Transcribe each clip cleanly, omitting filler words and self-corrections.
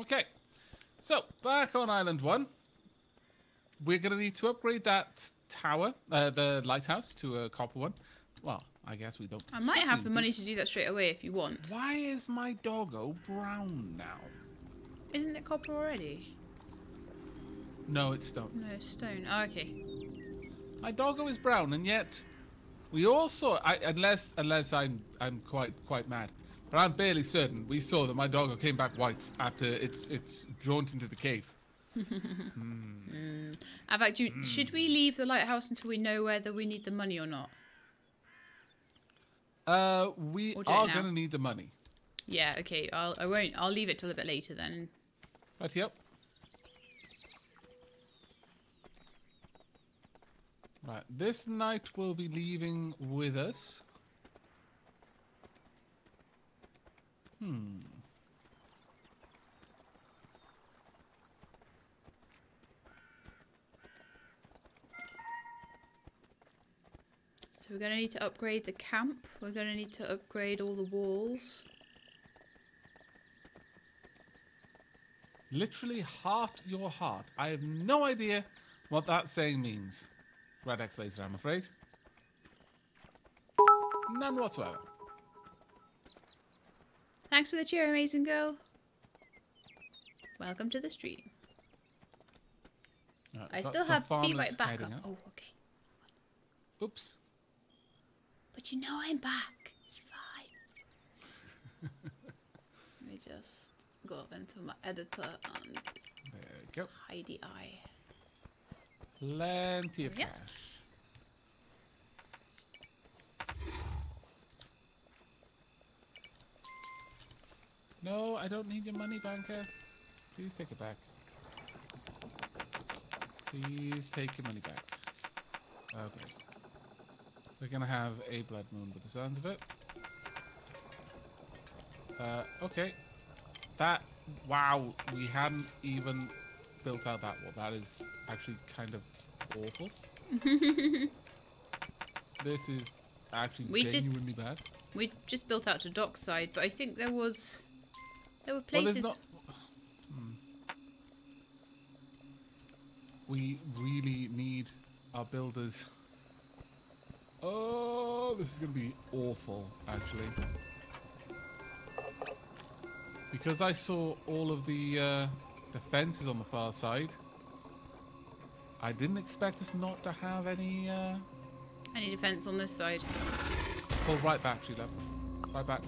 Okay. So, back on Island 1. We're going to need to upgrade that tower, the lighthouse, to a copper one. Well, I guess we don't. I might have the money to do that straight away if you want. Why is my doggo brown now? Isn't it copper already? No, it's stone. No, it's stone. Oh, okay. My doggo is brown, and yet we all saw. Unless I'm quite mad, but I'm barely certain. We saw that my doggo came back white after it's jaunt into the cave. Aavak, should we leave the lighthouse until we know whether we need the money or not? We are gonna need the money. Yeah. Okay. I'll leave it till a bit later then. Right, yep. Right, this knight will be leaving with us. So we're going to need to upgrade the camp. We're going to need to upgrade all the walls. Literally heart your heart. I have no idea what that saying means. Red X laser, I'm afraid. None whatsoever. Thanks for the cheer, amazing girl. Welcome to the stream. Right, I still have feedback back up. Oh, okay. Oops. But you know I'm back. It's fine. Let me just go into my editor and There we go. hide the eye. Plenty of cash. No, I don't need your money, banker. Please take it back. Please take your money back. Okay. We're gonna have a blood moon with the sounds of it. Okay. That, wow, we hadn't even built out that wall. That is actually kind of awful. This is actually genuinely bad. We just built out to dockside, but I think there were places. Well, we really need our builders. Oh, this is going to be awful, actually. Because I saw all of the fences on the far side, I didn't expect us not to have any... Any defense on this side. Pull right back, Sheila. Right back.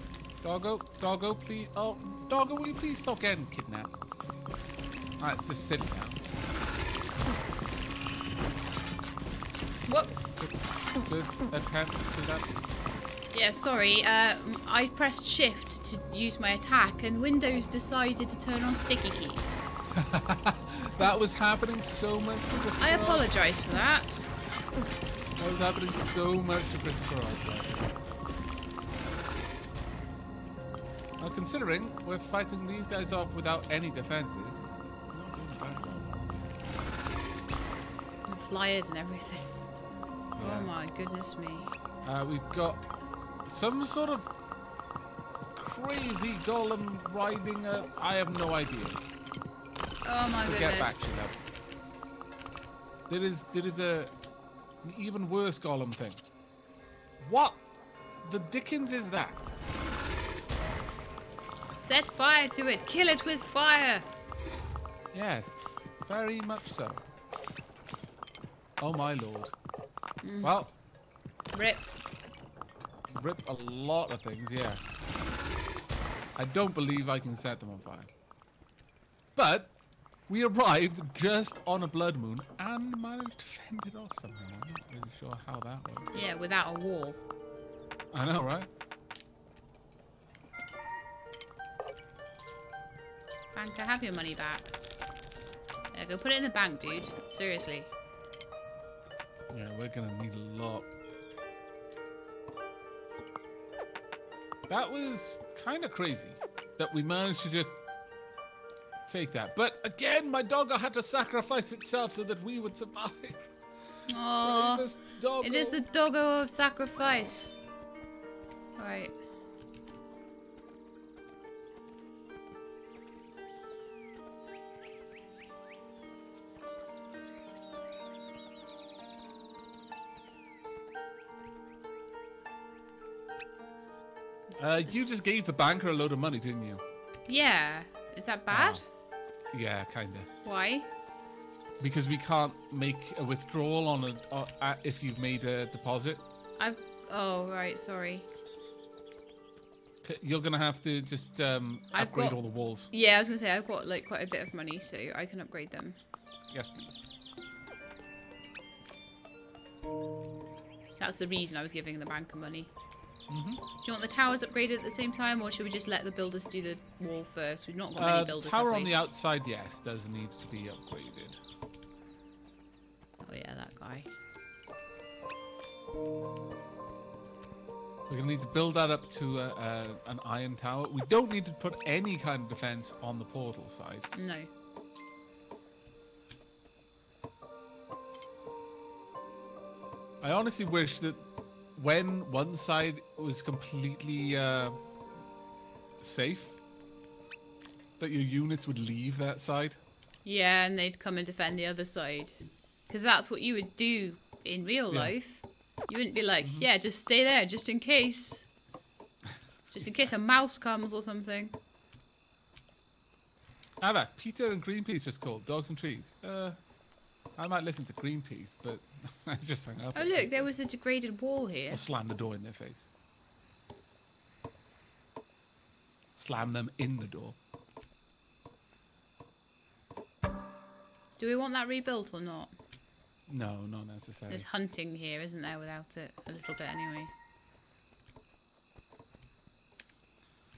Doggo, doggo, please. Oh, doggo, will you please stop getting kidnapped? Alright, it's just sitting now. What? Good attempt to that. Yeah, sorry. I pressed shift to use my attack, and Windows decided to turn on sticky keys. That was happening so much to Christopher. I apologise for that. That was happening so much to Christopher. Now, considering we're fighting these guys off without any defenses, it's not doing a bad job. The flyers and everything. Yeah. Oh my goodness me. We've got some sort of crazy golem riding a... I have no idea. Oh my goodness. Get back to that. There is an even worse golem thing. What the dickens is that? Set fire to it. Kill it with fire. Yes, very much so. Oh my lord. Well, Rip. rip a lot of things, yeah. I don't believe I can set them on fire. But we arrived just on a blood moon and managed to fend it off somehow. I'm not really sure how that worked. Yeah, without a wall. I know, right? Bank, I have your money back. Yeah, go put it in the bank, dude. Seriously. Yeah, we're gonna need a lot. That was kind of crazy that we managed to just take that. But again, my doggo had to sacrifice itself so that we would survive. Oh, it is the doggo of sacrifice. Right. You just gave the banker a load of money, didn't you? Yeah. Is that bad? Yeah, kinda. Why? Because we can't make a withdrawal on if you've made a deposit. Oh, right. Sorry. You're gonna have to just upgrade all the walls. Yeah, I was gonna say I've got like quite a bit of money, so I can upgrade them. Yes, please. That's the reason I was giving the banker money. Mm-hmm. Do you want the towers upgraded at the same time, or should we just let the builders do the wall first? We've not got many builders. Tower on the outside, yes, does need to be upgraded. Oh yeah, that guy. We're gonna need to build that up to an iron tower. We don't need to put any kind of defense on the portal side. No. I honestly wish that when one side was completely safe, that your units would leave that side. Yeah, and they'd come and defend the other side. Because that's what you would do in real life. You wouldn't be like, yeah, just stay there, just in case. Just in case a mouse comes or something. Aavak, Peter and Greenpeace just called. Dogs and trees. I might listen to Greenpeace, but I just hung up. Oh look, there was a degraded wall here. Or slam the door in their face. Slam them in the door. Do we want that rebuilt or not? No, not necessarily. There's hunting here, isn't there, without it? A little bit anyway.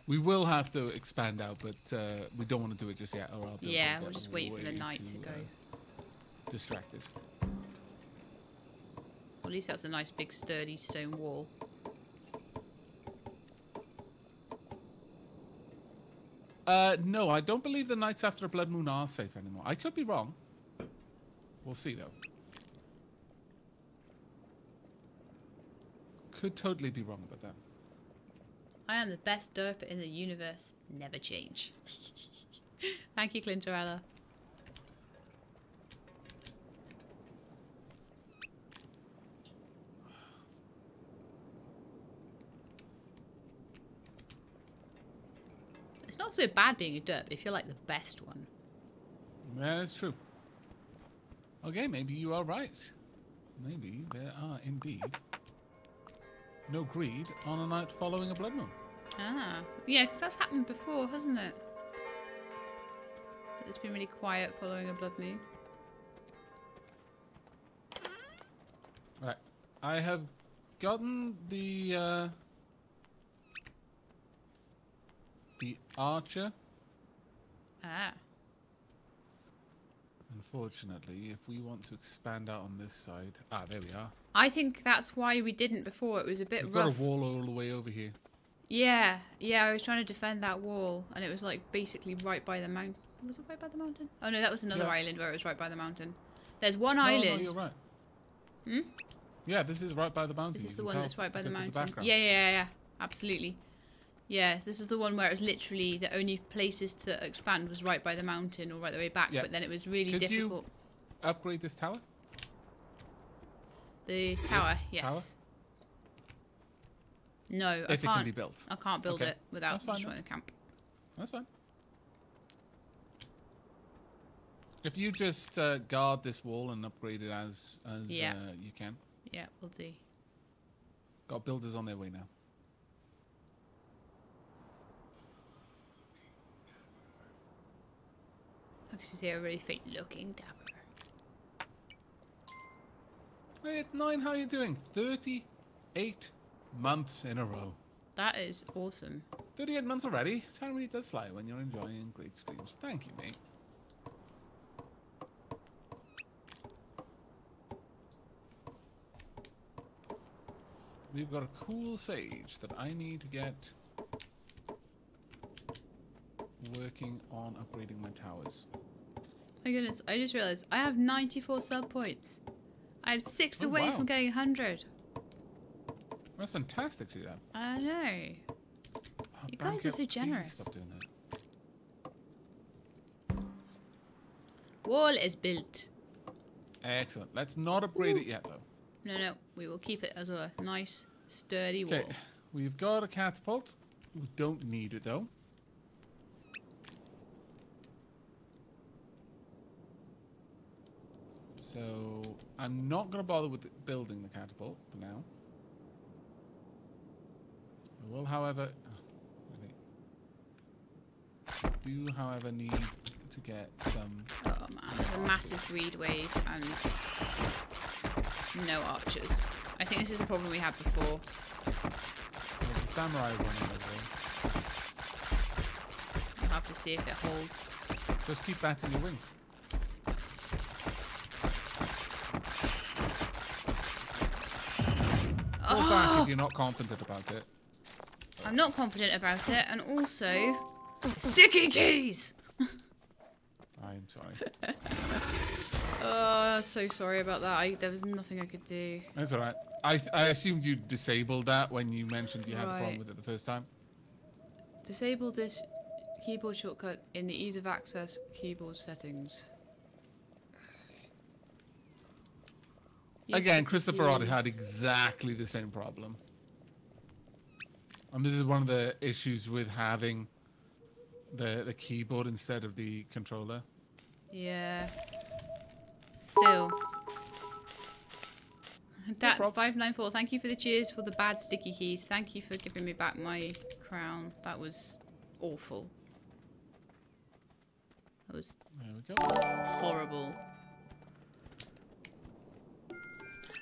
We will have to expand out, but we don't want to do it just yet. Or I'll yeah, we'll just wait for the night to go. Distracted. Well, at least that's a nice big sturdy stone wall. No, I don't believe the nights after a blood moon are safe anymore. I could be wrong. We'll see though. Could totally be wrong about that. I am the best derper in the universe. Never change. Thank you, Clintorella. It's not so bad being a derp if you're like the best one. Yeah, it's true. Okay, maybe you are right. Maybe there are indeed no greed on a night following a blood moon. Ah, yeah, because that's happened before, hasn't it? It's been really quiet following a blood moon. Right, I have gotten the archer. Ah. Unfortunately, if we want to expand out on this side... Ah, there we are. I think that's why we didn't before. It was a bit We've rough. got a wall all the way over here. Yeah, I was trying to defend that wall, and it was like basically right by the mountain. Was it right by the mountain? Oh no, that was another island where it was right by the mountain. There's one island. No, you're right. Hmm? Yeah, this is right by the mountain. This is the one that's right by the mountain. Yeah, absolutely. Yes, this is the one where it was literally the only places to expand was right by the mountain or right the way back, but then it was really difficult. You upgrade this tower? The tower, yes. Tower? No, if I it can't. can be built. I can't build it without destroying the camp. That's fine. If you just guard this wall and upgrade it as you can. Yeah, we'll do. Got builders on their way now. I can see a really faint looking dapper. Hey, 9, how are you doing? 38 months in a row. That is awesome. 38 months already? Time really does fly when you're enjoying great streams. Thank you, mate. We've got a cool sage that I need to get working on upgrading my towers. My goodness, I just realised I have 94 sub points. I have 6 away from getting 100. That's fantastic, you have. I know. Oh, you guys are so generous. Stop doing that. Wall is built. Excellent. Let's not upgrade it yet, though. No, we will keep it as a nice, sturdy wall. Okay, we've got a catapult. We don't need it though. So I'm not going to bother with building the catapult for now. I will, however, do, however, need to get some. Oh man, there's a massive reed wave and no archers. I think this is a problem we had before. Well, the samurai running over. I'll have to see if it holds. Just keep batting your wings. Fall back if you're not confident about it. I'm not confident about it, and also sticky keys. I'm sorry. Oh, so sorry about that. There was nothing I could do. That's alright. I assumed you disabled that when you mentioned you had a problem Right. with it the first time. Disable this keyboard shortcut in the ease of access keyboard settings. Again, Christopher Odd had exactly the same problem. And this is one of the issues with having the keyboard instead of the controller. Yeah. Still. That props. 594, thank you for the cheers for the bad sticky keys. Thank you for giving me back my crown. That was awful. That was There we go. horrible.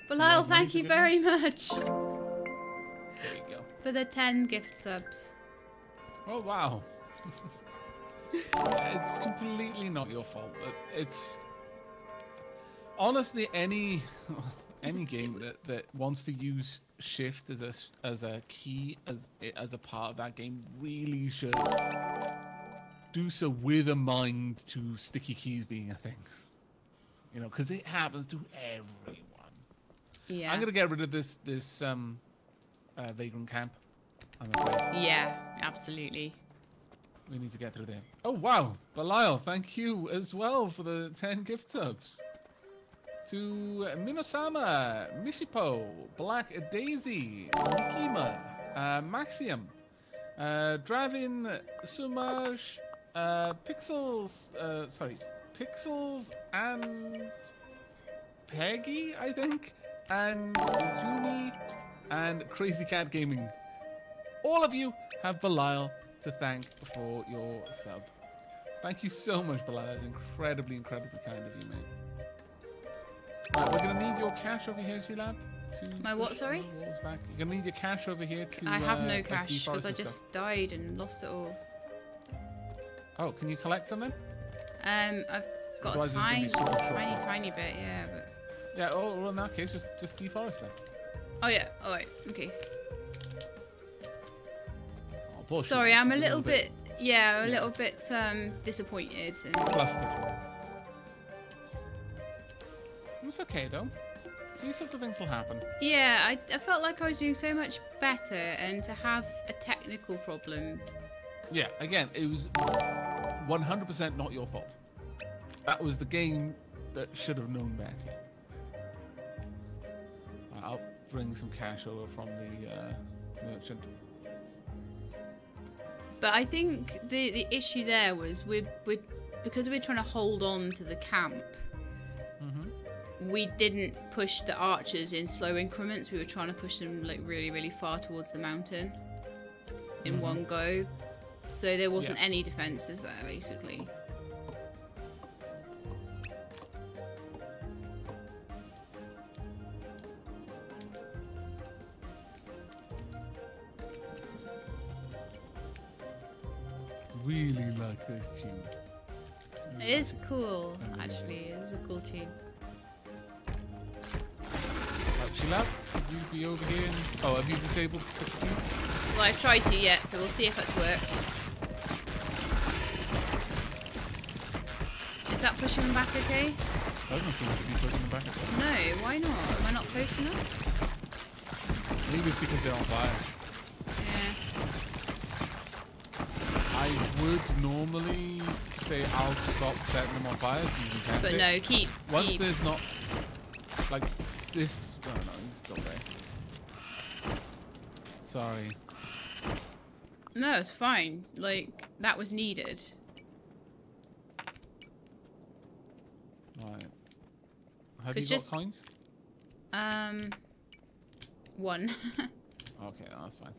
Belial, thank you very much There you go. for the 10 gift subs. Oh, wow. It's completely not your fault. It's honestly any game that wants to use shift as a key as a part of that game really should do so with a mind to sticky keys being a thing. You know, because it happens to everyone. Yeah. I'm gonna get rid of this vagrant camp. I'm afraid. Yeah, absolutely. We need to get through there. Oh wow, Belial, thank you as well for the 10 gift subs. To Minosama, Mishipo, Black Daisy, Nikima, Maxium, Dravin, Sumaj, Pixels and Peggy, I think, and Juni, and Crazy Cat Gaming. All of you have Belial to thank for your sub. Thank you so much, Belial. That's incredibly, incredibly kind of you, mate. Right, we're gonna need your cash over here, G-Lab. My what, sorry? Walls back. You're gonna need your cash over here to. I have no like, cash because I deforest and just stuff. died and lost it all. Oh, can you collect some then? I've got Otherwise a it's gonna tiny, be super short. tiny bit, yeah, but... Yeah. Oh, well, in that case, just deforest then. Oh yeah, alright, okay. Oh, bullshit. Sorry, I'm a It's little bit, yeah, a yeah. little bit disappointed. And... Plus the 4. It's okay though. These sorts of things will happen. Yeah, I felt like I was doing so much better, and to have a technical problem. Yeah, again, it was 100% not your fault. That was the game that should have known better. I'll bring some cash over from the merchant. But I think the issue there was because we're trying to hold on to the camp. We didn't push the archers in slow increments. We were trying to push them like really, really far towards the mountain in one go. So there wasn't any defences there, basically. Really like this tune. It is cool, Amazing. actually. It is a cool tune. Chilab, could you be over here? And... Oh, have you disabled stick key? Well, I've tried to yet, so we'll see if that's worked. Is that pushing them back okay? Doesn't seem to be pushing them back at all. No, why not? Am I not close enough? Maybe it's because they're on fire. Yeah. I would normally say I'll stop setting them on fire so you can test But it. no, keep. Once there's not like this. Oh no, he's still there. Sorry. No, it's fine. Like, that was needed. Right. Have you got just coins? One. Okay, no, that's fine.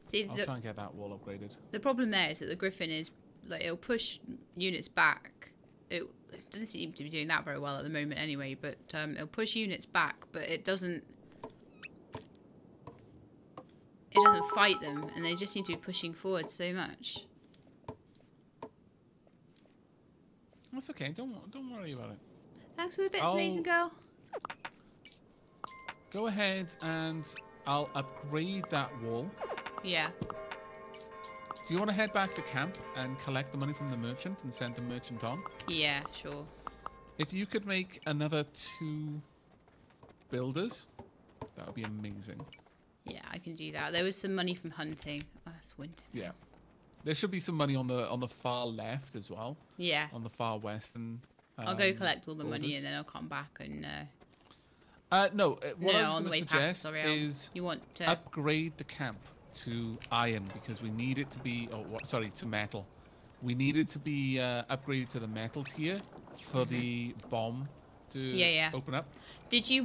See, I'll try and get that wall upgraded. the problem there is that the Griffin is, like, it'll push units back. It doesn't seem to be doing that very well at the moment anyway, but it'll push units back, but it doesn't fight them, and they just seem to be pushing forward so much. That's okay. Don't worry about it. Thanks for the bits, amazing girl. Go ahead and I'll upgrade that wall. Yeah. Do you want to head back to camp and collect the money from the merchant and send the merchant on? Yeah, sure. If you could make another 2 builders, that would be amazing. Yeah, I can do that. There was some money from hunting. Oh, that's winter. Yeah. There should be some money on the far left as well. Yeah. On the far western. I'll go collect all the borders. money and then I'll come back and... No, what I was on the way going to past, suggest sorry, is you want to... upgrade the camp to iron because we need it to be... to metal. We need it to be upgraded to the metal tier for the bomb to open up. Did you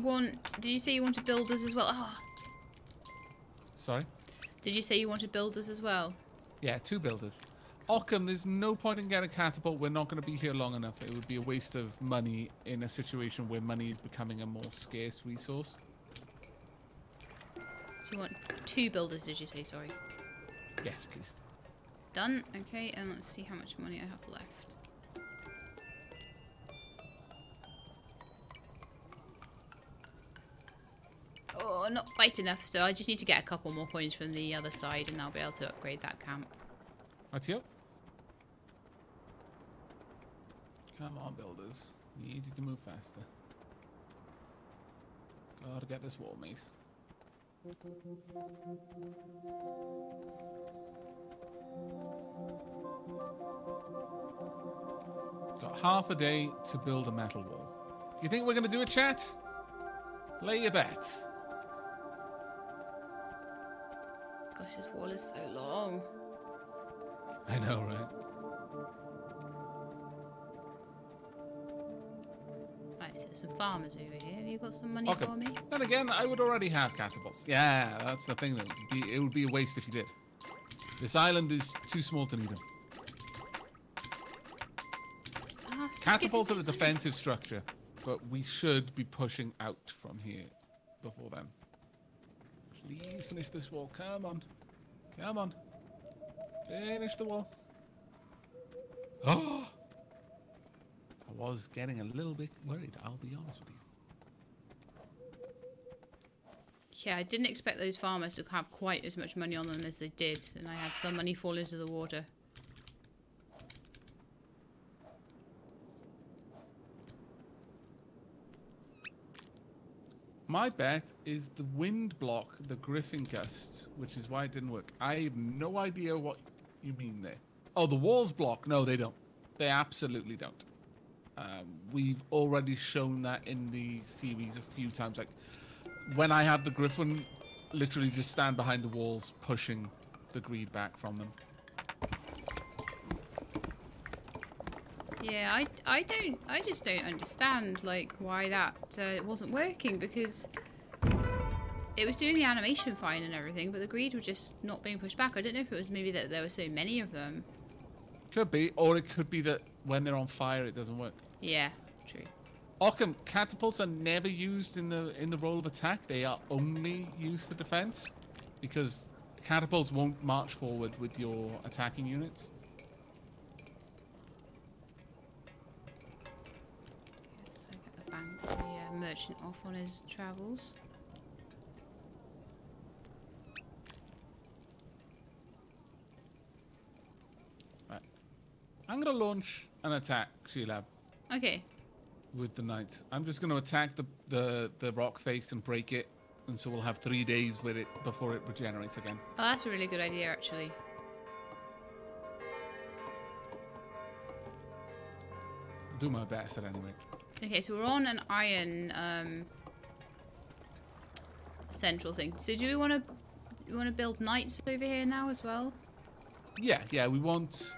say you wanted builders as well? Oh. Sorry? Did you say you wanted builders as well? Yeah, 2 builders. Occam, there's no point in getting a catapult. We're not going to be here long enough. It would be a waste of money in a situation where money is becoming a more scarce resource. Do you want 2 builders, did you say? Sorry. Yes, please. Done. Okay, and let's see how much money I have left. Oh, not quite enough. So I just need to get a couple more coins from the other side and I'll be able to upgrade that camp. Right, you. Come on, builders. Need you to move faster. Gotta get this wall made. Got half a day to build a metal wall. Do you think we're gonna do a chat? Lay your bet. Gosh, this wall is so long. I know, right? Right, so there's some farmers over here. Have you got some money Okay. for me? Then again, I would already have catapults. Yeah, that's the thing. That it would be a waste if you did. This island is too small to need them. Oh, Catapults are a defensive structure, but we should be pushing out from here before then. Please finish this wall. Come on. Come on. Finish the wall. Oh! I was getting a little bit worried, I'll be honest with you. Yeah, I didn't expect those farmers to have quite as much money on them as they did, and I had some money fall into the water. My bet is the wind block the griffin gusts, which is why it didn't work. I have no idea what you mean there. Oh, the walls block? No, they don't. They absolutely don't. We've already shown that in the series a few times. Like, when I had the griffin literally just stand behind the walls, pushing the greed back from them. Yeah, I just don't understand, like, why that wasn't working, because it was doing the animation fine and everything, but the greed were just not being pushed back. I don't know if it was maybe that there were so many of them. Could be, or it could be that when they're on fire, it doesn't work. Yeah, true. Occam, catapults are never used in the role of attack. They are only used for defense, because catapults won't march forward with your attacking units. Yes, I get the merchant off on his travels. Right. I'm gonna launch an attack, Sheila. Okay. With the knight. I'm just going to attack the rock face and break it, and so we'll have 3 days with it before it regenerates again. Oh, that's a really good idea, actually. I'll do my best at any rate. Okay, so we're on an iron central thing. So do we want to build knights over here now as well? Yeah. We want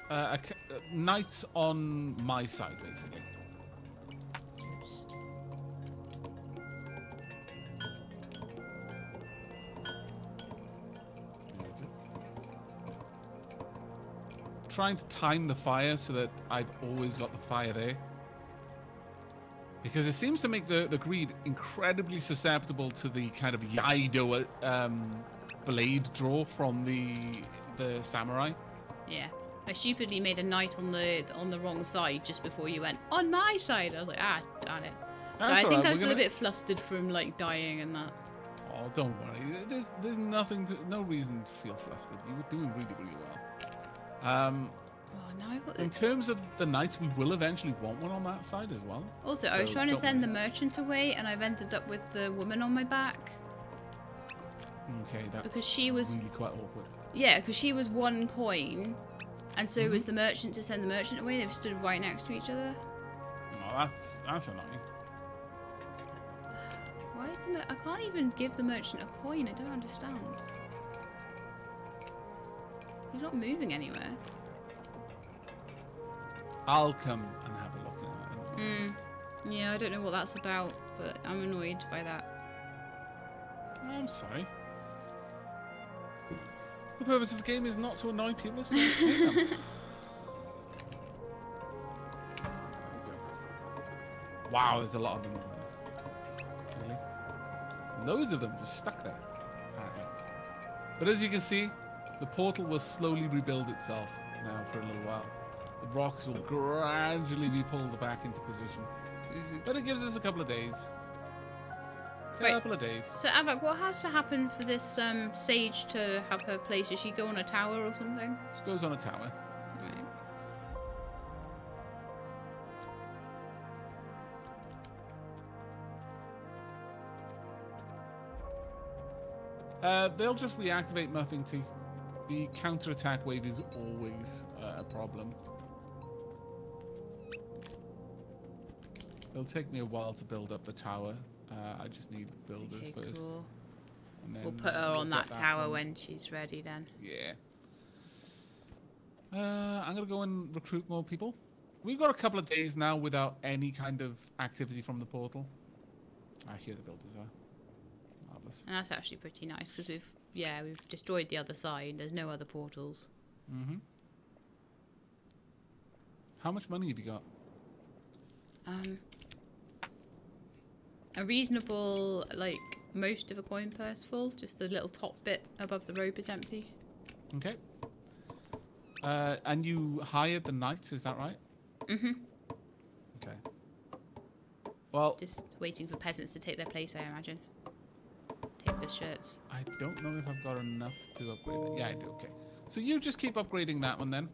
knights on my side, basically. Trying to time the fire so that I've always got the fire there. Because it seems to make the greed incredibly susceptible to the kind of Yaido blade draw from the samurai. Yeah. I stupidly made a knight on the wrong side just before you went, on my side! I was like, ah, darn it. But I think I was a little bit flustered from, like, dying and that. Oh, don't worry. There's no reason to feel flustered. You were doing really, really well. Oh, now I've got in terms of the knights, we will eventually want one on that side as well. Also, I was trying to send the merchant away, and I've ended up with the woman on my back. Okay, that's because she was really quite awkward. Yeah, because she was 1 coin, and so was the merchant to send the merchant away. They stood right next to each other. Oh, that's annoying. Why is I can't even give the merchant a coin. I don't understand. He's not moving anywhere. I'll come and have a look at it. Yeah, I don't know what that's about, but I'm annoyed by that. I'm sorry. The purpose of the game is not to annoy people, it's to entertain them. Wow, there's a lot of them over there. Really? Loads of them just stuck there, apparently. But as you can see, the portal will slowly rebuild itself now for a little while. The rocks will gradually be pulled back into position. But it gives us a couple of days. Couple of days. So, Aavak, what has to happen for this sage to have her place? Does she go on a tower or something? She goes on a tower. Right. They'll just reactivate Muffing Tea. The counter-attack wave is always a problem. It'll take me a while to build up the tower. I just need builders first. Cool. And then we'll put her on that tower when she's ready then. Yeah. I'm going to go and recruit more people. We've got a couple of days now without any kind of activity from the portal. I hear the builders are. Marvelous. And that's actually pretty nice because we've destroyed the other side. There's no other portals. How much money have you got? A reasonable, like, most of a coin purse full. Just the little top bit above the rope is empty. Okay. And you hired the knights, is that right? Okay. Well, just waiting for peasants to take their place, I imagine. Take the shirts. I don't know if I've got enough to upgrade it. Yeah, I do. Okay. So you just keep upgrading that one then.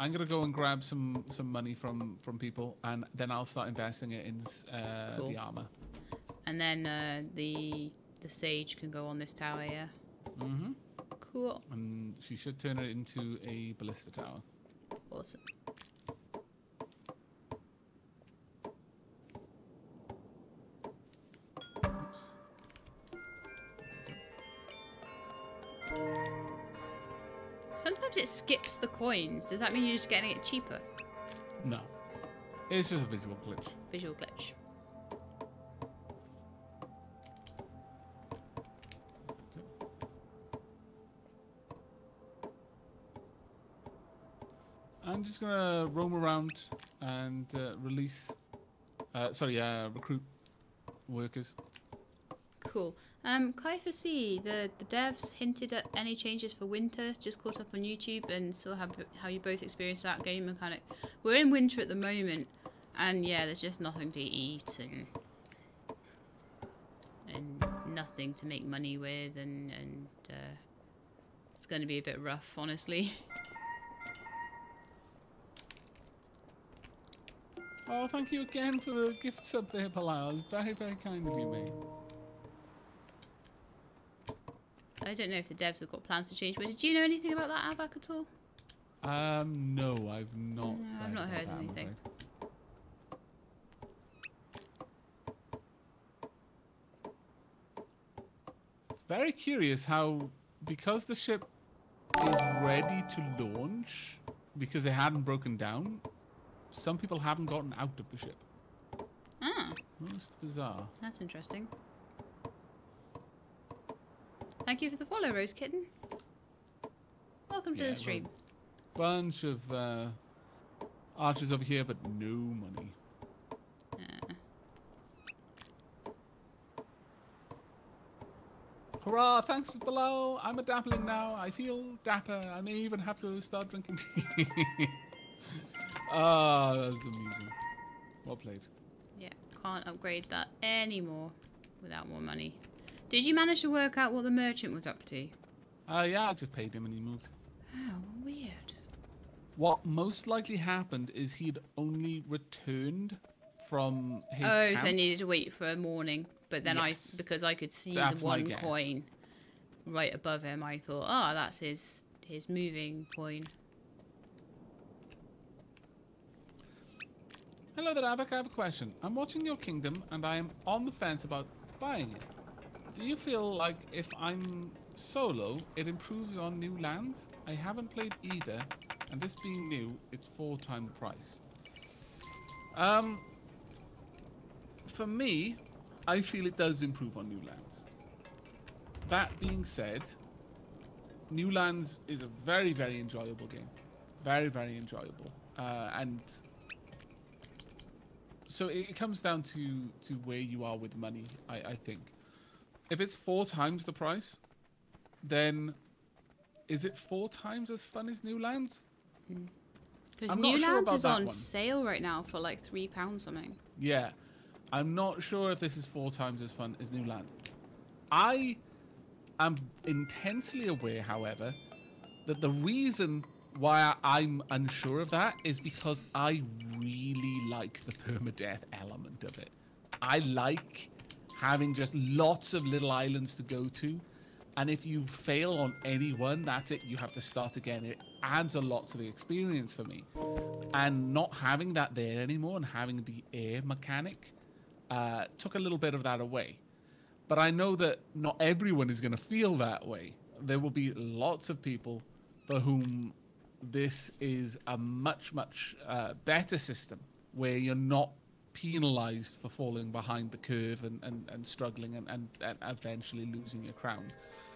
I'm gonna go and grab some money from people, and then I'll start investing it in the armor. And then the sage can go on this tower, yeah. Cool. And she should turn it into a ballista tower. Awesome. Oops. Sometimes it skips the coins. Does that mean you're just getting it cheaper? No. It's just a visual glitch. Visual glitch. I'm just gonna roam around and recruit workers. Cool. Can I foresee the devs hinted at any changes for winter? Just caught up on YouTube and saw how you both experienced that game mechanic. We're in winter at the moment, and yeah, there's just nothing to eat and nothing to make money with, and it's going to be a bit rough, honestly. Oh, thank you again for the gift sub there, Palal. Very, very kind of you, mate. I don't know if the devs have got plans to change, but did you know anything about that, Aavak, at all? No, I've not. No, I've not heard anything. very curious how, because the ship is ready to launch, because it hadn't broken down, some people haven't gotten out of the ship. Ah. Most bizarre. That's interesting. Thank you for the follow, Rose Kitten. Welcome to the stream. Bunch of archers over here, but no money. Hurrah, thanks for below. I'm a dappling now. I feel dapper. I may even have to start drinking tea. Ah, that's amusing. Well played. Yeah, can't upgrade that anymore without more money. Did you manage to work out what the merchant was up to? Yeah, I just paid him and he moved. Oh, weird. What most likely happened is he'd only returned from his Oh, camp. so I needed to wait for a morning. But then Yes. because I could see That's the my one guess. coin right above him, I thought, oh, that's his moving coin. Hello there, Aavak. I have a question. I'm watching your kingdom and I am on the fence about buying it. Do you feel like if I'm solo, it improves on new lands? I haven't played either, and this being new, it's 4 times the price. For me, I feel it does improve on new lands. That being said, new lands is a very, very enjoyable game. Very, very enjoyable. And so it comes down to where you are with money, I think. If it's 4 times the price, then is it 4 times as fun as New Lands? Because I'm New not sure Lands about is that on one. sale right now for like £3 something. Yeah. I'm not sure if this is 4 times as fun as New Lands. I am intensely aware, however, that the reason why I'm unsure of that is because I really like the permadeath element of it. I like having just lots of little islands to go to, and if you fail on any one, that's it, you have to start again. It adds a lot to the experience for me, and not having that there anymore and having the air mechanic took a little bit of that away. But I know that not everyone is going to feel that way. There will be lots of people for whom this is a much, much better system, where you're not penalized for falling behind the curve and struggling and eventually losing your crown.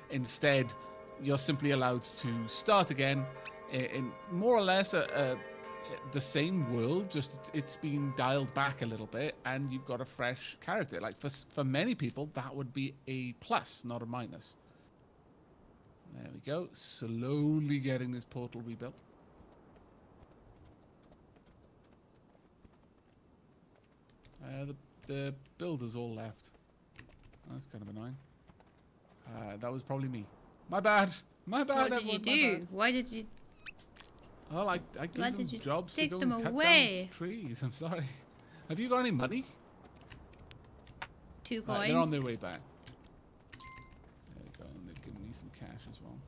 Instead, you're simply allowed to start again in more or less the same world, just it's been dialed back a little bit, and you've got a fresh character. Like for many people, that would be a plus, not a minus. There we go. Slowly getting this portal rebuilt. The builders all left. That's kind of annoying. That was probably me. My bad. My bad. What did you do? Why did you... Well, I gave Why them did you jobs to take go them and cut away? down trees. I'm sorry. Have you got any money? 2 Right, coins. they're on their way back. There we go. And they've given me some cash as well.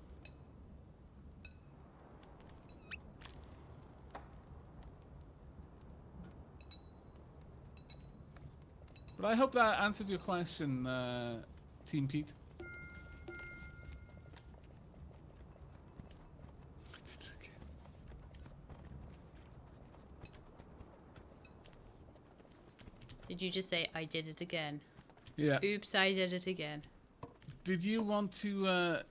But I hope that answered your question, Team Pete. Did you just say, I did it again? Yeah. Oops, I did it again. Did you want to...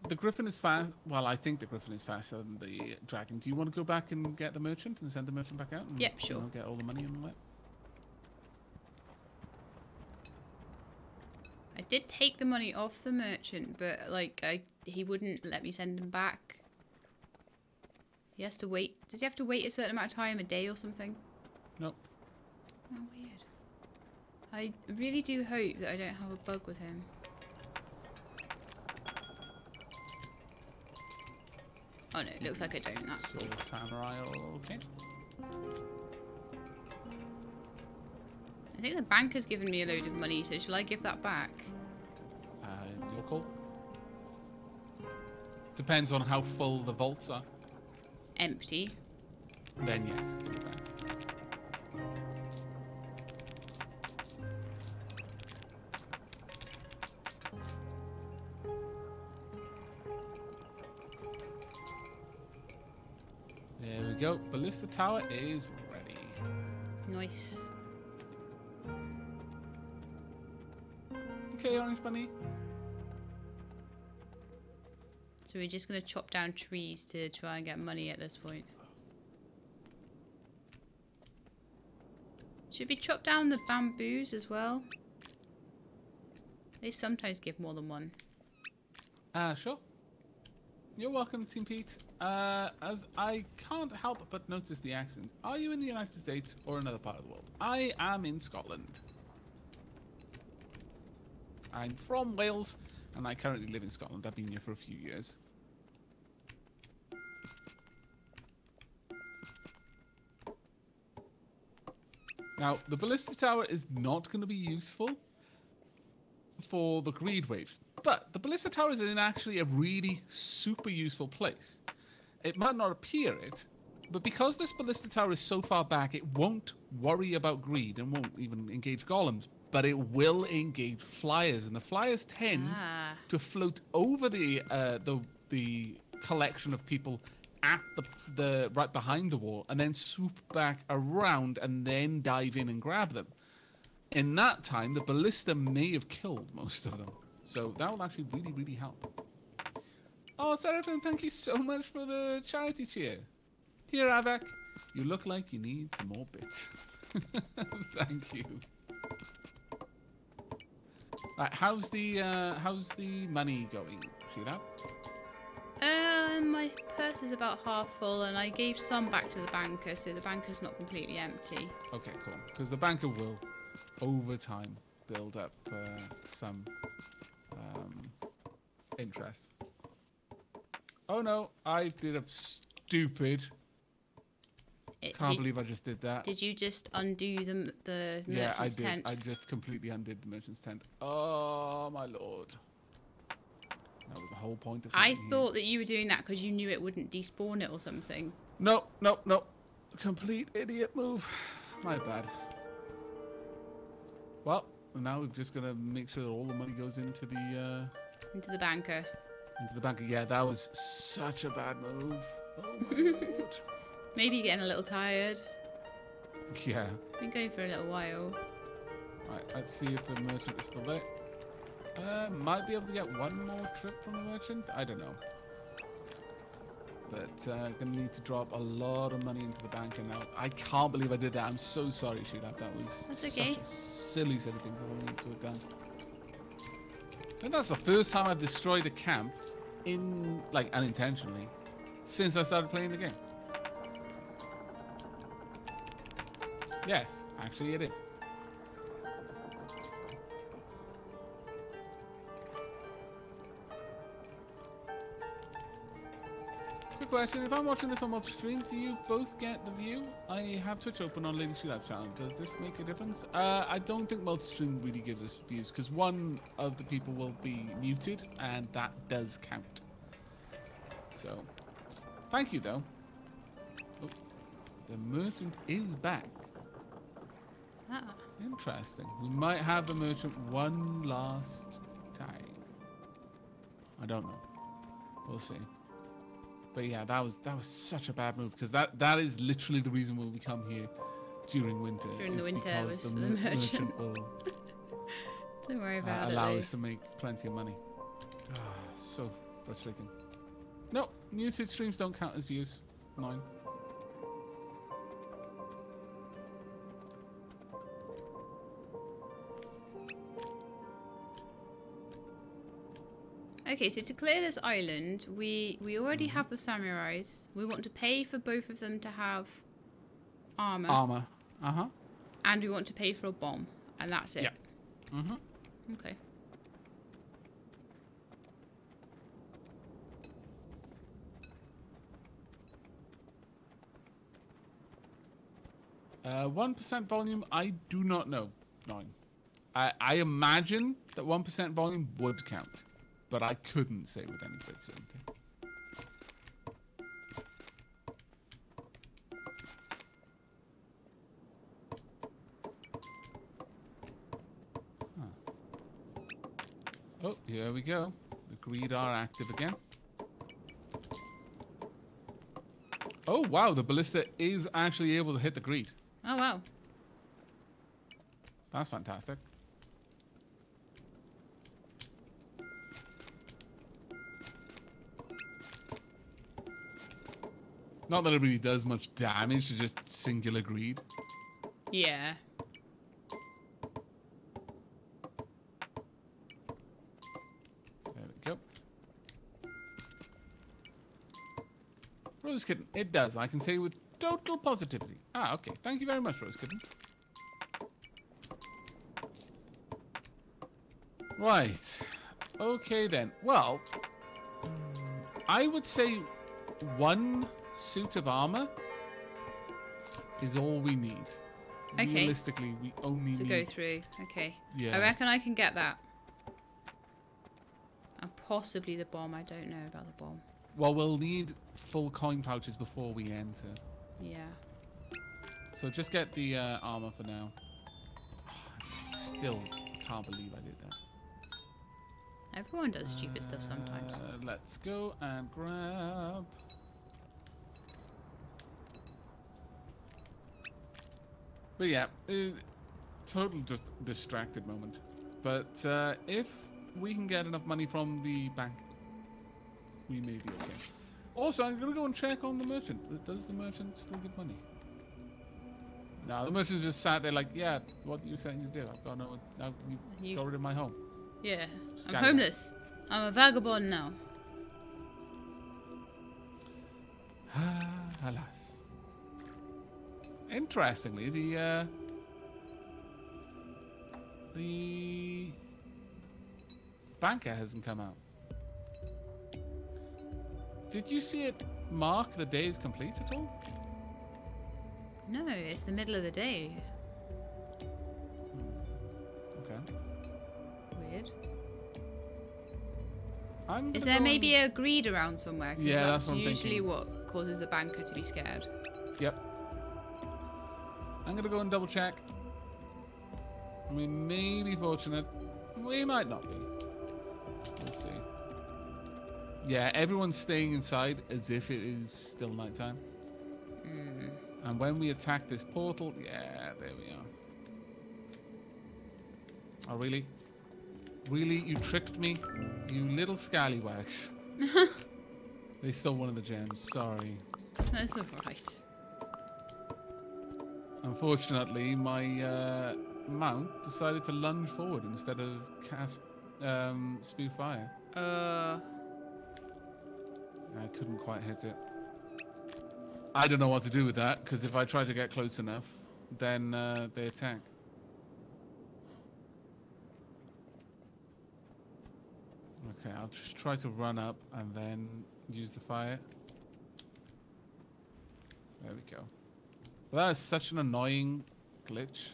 the Griffin is fast. Well, I think the Griffin is faster than the Dragon. Do you want to go back and get the merchant and send the merchant back out? And, Yep, sure. You know, get all the money and all that? I did take the money off the merchant, but like he wouldn't let me send him back. He has to wait. Does he have to wait a certain amount of time, a day or something? Nope. Oh, weird. I really do hope that I don't have a bug with him. Oh no, it looks like I don't. That's So cool. the samurai all okay. I think the bank has given me a load of money, so shall I give that back? Your call. Depends on how full the vaults are. Empty. Then yes, give it back. we go. Ballista tower is ready. Nice. Okay, Orange Bunny. So we're just going to chop down trees to try and get money at this point. Should we chop down the bamboos as well? They sometimes give more than one. Sure. You're welcome, Team Pete. As I can't help but notice the accent. Are you in the United States or another part of the world? I am in Scotland. I'm from Wales, and I currently live in Scotland. I've been here for a few years. Now, the ballista tower is not going to be useful for the greed waves, but the ballista tower is in actually a really super useful place. It might not appear it, but because this ballista tower is so far back, it won't worry about greed and won't even engage golems, but it will engage flyers, and the flyers tend to float over the collection of people at the right behind the wall, and then swoop back around and then dive in and grab them. In that time, the ballista may have killed most of them, so that will actually really, really help. Oh, Seraphim, thank you so much for the charity cheer. Here, Aavak, you look like you need some more bits. Thank you. Right, how's the money going? Shoot out. My purse is about half full, and I gave some back to the banker, so the banker's not completely empty. Okay, cool. Because the banker will, over time, build up some interest. Oh no, I did a stupid. Can't believe I just did that. Did you just undo the merchant's tent? I just completely undid the merchant's tent. Oh my lord. That was the whole point of it. I thought that you were doing that because you knew it wouldn't despawn it or something. No. Complete idiot move. My bad. Well, now we're just going to make sure that all the money goes into the... Into the banker. Into the banker. Yeah, that was such a bad move. Oh my lord. Maybe you're getting a little tired. Yeah. Been going for a little while. Right, let's see if the merchant is still there. Might be able to get one more trip from the merchant. I don't know. But gonna need to drop a lot of money into the bank now. I can't believe I did that. I'm so sorry, Shootout. That was okay. Such a silly thing that I need to have done. And that's the first time I've destroyed a camp unintentionally since I started playing the game. Yes, actually it is. Quick question, if I'm watching this on multiple streams, do you both get the view? I have Twitch open on Lady Shootout channel. Does this make a difference? I don't think multi-stream really gives us views, because one of the people will be muted, and that does count. So, thank you though. Oh, the merchant is back. Ah. Interesting. We might have the merchant one last time. I don't know. We'll see. But yeah, that was such a bad move, because that is literally the reason why we come here during winter. During the winter was the for the merchant. will Don't worry about allow it. us to make plenty of money. So frustrating. No, muted streams don't count as views. 9. Okay, so to clear this island, we already have the samurais. We want to pay for both of them to have armor. Armor. Uh-huh. And we want to pay for a bomb. And that's it. Yeah. Mm-hmm. Okay. Uh, 1% volume, I do not know. 9. I imagine that 1% volume would count. But I couldn't say with any great certainty. Huh. Oh, here we go. The greed are active again. Oh, wow. The ballista is actually able to hit the greed. Oh, wow. That's fantastic. Not that it really does much damage to just singular greed. Yeah. There we go. Rose Kitten, it does. I can say with total positivity. Ah, okay. Thank you very much, Rose Kitten. Right. Okay then. Well, I would say one suit of armor is all we need. Okay. Realistically, we only need To go through. Okay. Yeah. I reckon I can get that. And possibly the bomb. I don't know about the bomb. Well, we'll need full coin pouches before we enter. Yeah. So just get the armor for now. Still can't believe I did that. Everyone does stupid stuff sometimes. Let's go and grab. But yeah, total just distracted moment. But if we can get enough money from the bank, we may be okay. Also, I'm gonna go and check on the merchant. Does the merchant still give money? No, the merchant's just sat there like, yeah, what are you saying you do? I've got no. Now you got rid of my home. Yeah. Scallywag. I'm homeless. I'm a vagabond now. Alas. Interestingly, the banker hasn't come out. Did you see it mark the day is complete at all? No, it's the middle of the day. Okay. Weird. I'm Is gonna there go maybe a greed around somewhere? 'Cause Yeah, that's that's what I'm usually thinking. what causes the banker to be scared. Yep. I'm gonna go and double check. We may be fortunate. We might not be. We'll see. Yeah, everyone's staying inside as if it is still nighttime. Mm. And when we attack this portal, yeah, there we are. Oh, really? Really? You tricked me? You little scallywags. They stole one of the gems. Sorry. That's alright. Unfortunately, my mount decided to lunge forward instead of cast spew fire. I couldn't quite hit it. I don't know what to do with that, because if I try to get close enough, then they attack. Okay, I'll just try to run up and then use the fire. There we go. Well, that is such an annoying glitch.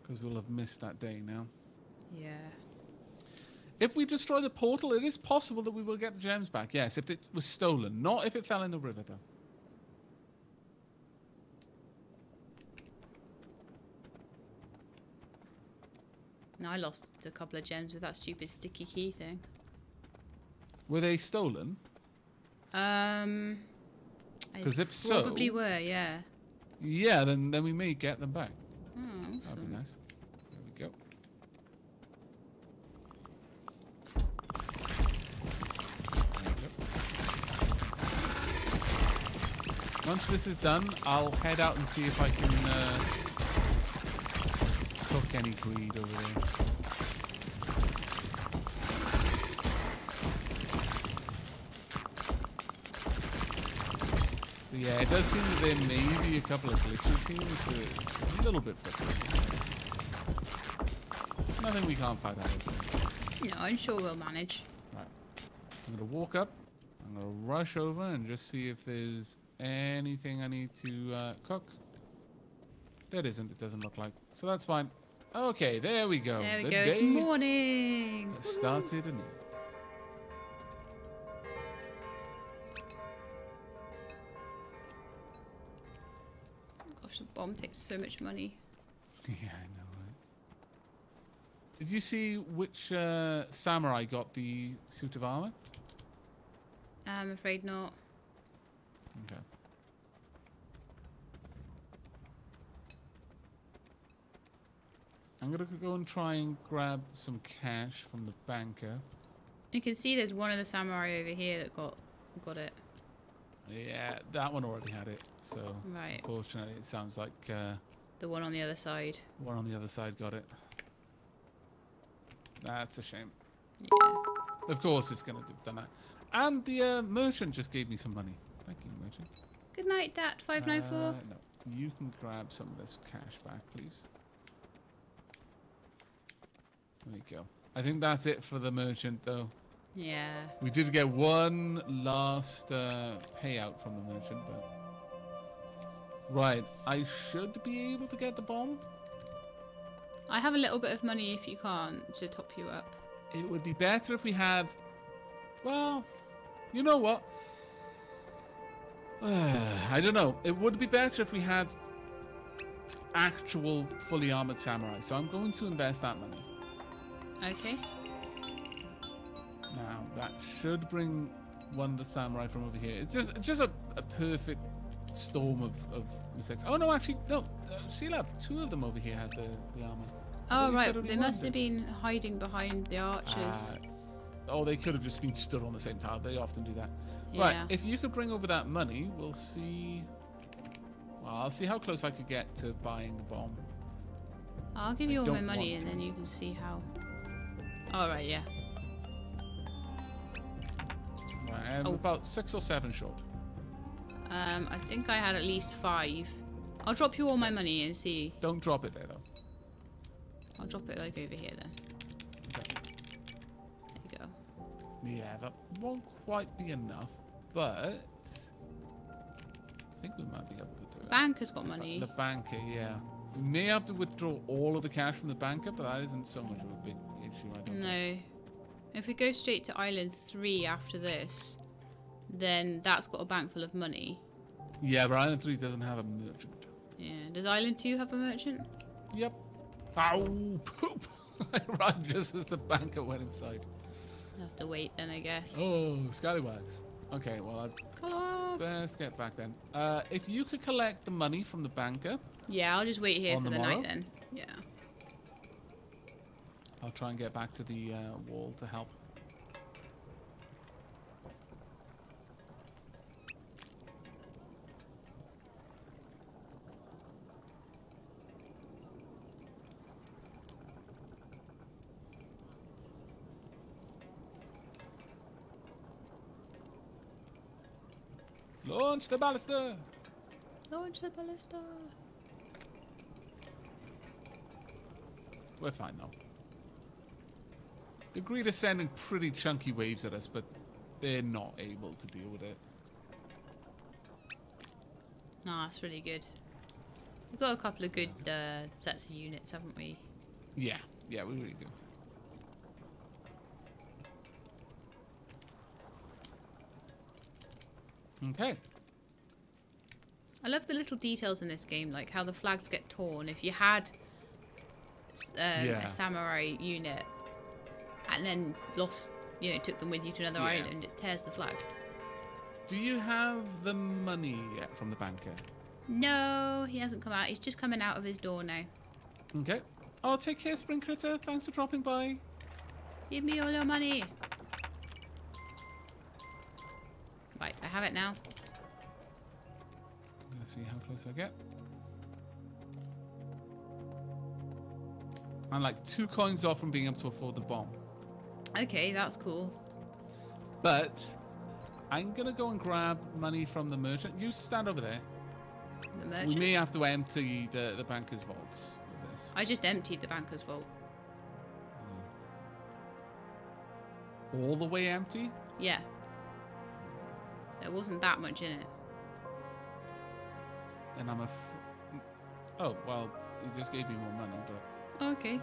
Because we'll have missed that day now. Yeah. If we destroy the portal, it is possible that we will get the gems back. Yes, if it was stolen. Not if it fell in the river, though. No, I lost a couple of gems with that stupid sticky key thing. Were they stolen? Because if so- probably were, yeah. Yeah, then we may get them back. Oh, That'd be awesome. nice. There we go. Once this is done, I'll head out and see if I can cook any greed over there. But yeah, it does seem that there may be a couple of glitches here, which are a little bit frustrating. Nothing we can't fight out. No, I'm sure we'll manage. Right. I'm going to walk up. I'm going to rush over and just see if there's anything I need to cook. There isn't. It doesn't look like. So that's fine. Okay, there we go. There we The go. It's day morning. has started anew. Gosh, the bomb takes so much money. Yeah, I know, right? Did you see which samurai got the suit of armor? I'm afraid not. Okay. I'm gonna go and try and grab some cash from the banker. You can see there's one of the samurai over here that got it. Yeah, that one already had it. So Right. unfortunately, it sounds like The one on the other side. one on the other side got it. That's a shame. Yeah. Of course, it's gonna have done that. And the merchant just gave me some money. Thank you, merchant. Good night, Dat 594. No, you can grab some of this cash back, please. There you go. I think that's it for the merchant, though. Yeah. We did get one last payout from the merchant, but... Right, I should be able to get the bomb. I have a little bit of money if you can't to top you up. It would be better if we had... Well, you know what? I don't know. It would be better if we had actual fully armored samurai. So I'm going to invest that money. Okay. Now, that should bring one of the samurai from over here. It's just a perfect storm of mistakes. Oh, no, actually, no. Sheila, two of them over here had the armor. Oh, right. They must have been hiding behind the archers. Oh, they could have just been stood on the same tower. They often do that. Yeah. Right, if you could bring over that money, we'll see... Well, I'll see how close I could get to buying the bomb. I'll give you all my money and then you can see how... All right, yeah. Right, and about 6 or 7 short. I think I had at least 5. I'll drop you all my money and see. Don't drop it there, though. I'll drop it like over here then. Okay. There you go. Yeah, that won't quite be enough, but I think we might be able to do it. Banker's got money. The banker, yeah. We may have to withdraw all of the cash from the banker, but that isn't so much of a big issue, I don't think. No. If we go straight to Island 3 after this, then that's got a bank full of money. Yeah, but Island 3 doesn't have a merchant. Yeah. Does Island 2 have a merchant? Yep. Ow! Poop! I ran just as the banker went inside. I'll have to wait then, I guess. Oh, scallywags. Okay, well, let's get back then. If you could collect the money from the banker... Yeah, I'll just wait here for the night then. Yeah. I'll try and get back to the wall to help. Launch the ballista! Launch the ballista! We're fine now. The Greed are sending pretty chunky waves at us, but they're not able to deal with it. Nah, that's really good. We've got a couple of good sets of units, haven't we? Yeah, yeah, we really do. Okay. I love the little details in this game, like how the flags get torn. If you had a samurai unit and then lost, took them with you to another island, it tears the flag. Do you have the money yet from the banker? No, he hasn't come out. He's just coming out of his door now. Okay. Oh, take care, Spring Critter. Thanks for dropping by. Give me all your money. Right, I have it now. I'm going to see how close I get. I'm like 2 coins off from being able to afford the bomb. Okay, that's cool. But I'm going to go and grab money from the merchant. You stand over there. The merchant? We may have to empty the banker's vaults with this. I just emptied the banker's vault. All the way empty? Yeah. There wasn't that much in it. Then I'm oh, well, he just gave me more money, but... Okay.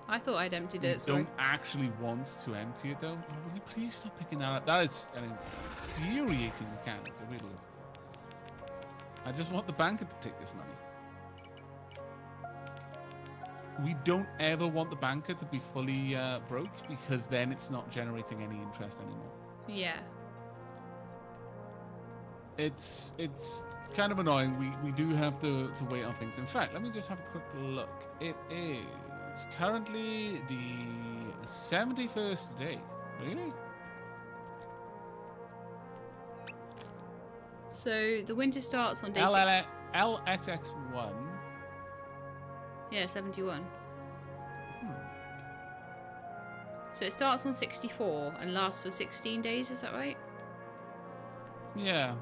I thought I'd emptied it, so... don't actually want to empty it, though. Oh, will you please stop picking that up? That is an infuriating mechanic. It really is. I just want the banker to take this money. We don't ever want the banker to be fully broke, because then it's not generating any interest anymore. Yeah. it's kind of annoying. We do have to wait on things. In fact, let me just have a quick look. It is currently the 71st day. Really? So the winter starts on day LXX1. Yeah, 71. So it starts on 64 and lasts for 16 days, is that right? Yeah.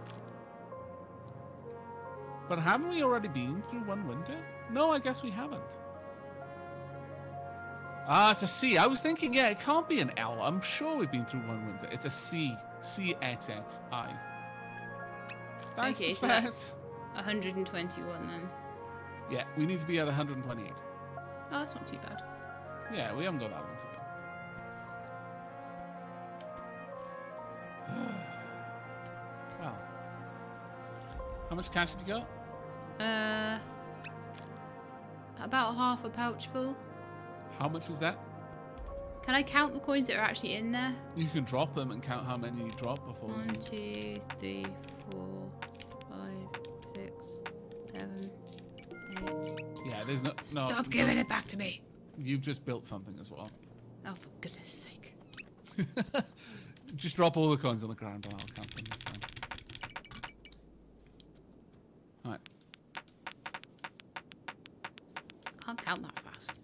But haven't we already been through one winter? No, I guess we haven't. Ah, it's a C. I was thinking, yeah, it can't be an L. I'm sure we've been through one winter. It's a C. CXXI. Thanks Okay, to so Fat. that's 121 then. Yeah, we need to be at 128. Oh, that's not too bad. Yeah, we haven't got that long to go. Well, how much cash have you got? About half a pouch full. How much is that? Can I count the coins that are actually in there? You can drop them and count how many you drop before. 1, 2, 3, 4, 5, 6, 7, 8. Yeah, there's no. Stop giving it back to me. You've just built something as well. Oh, for goodness sake. Just drop all the coins on the ground and I'll count them. That's fine. Alright. Can't count that fast.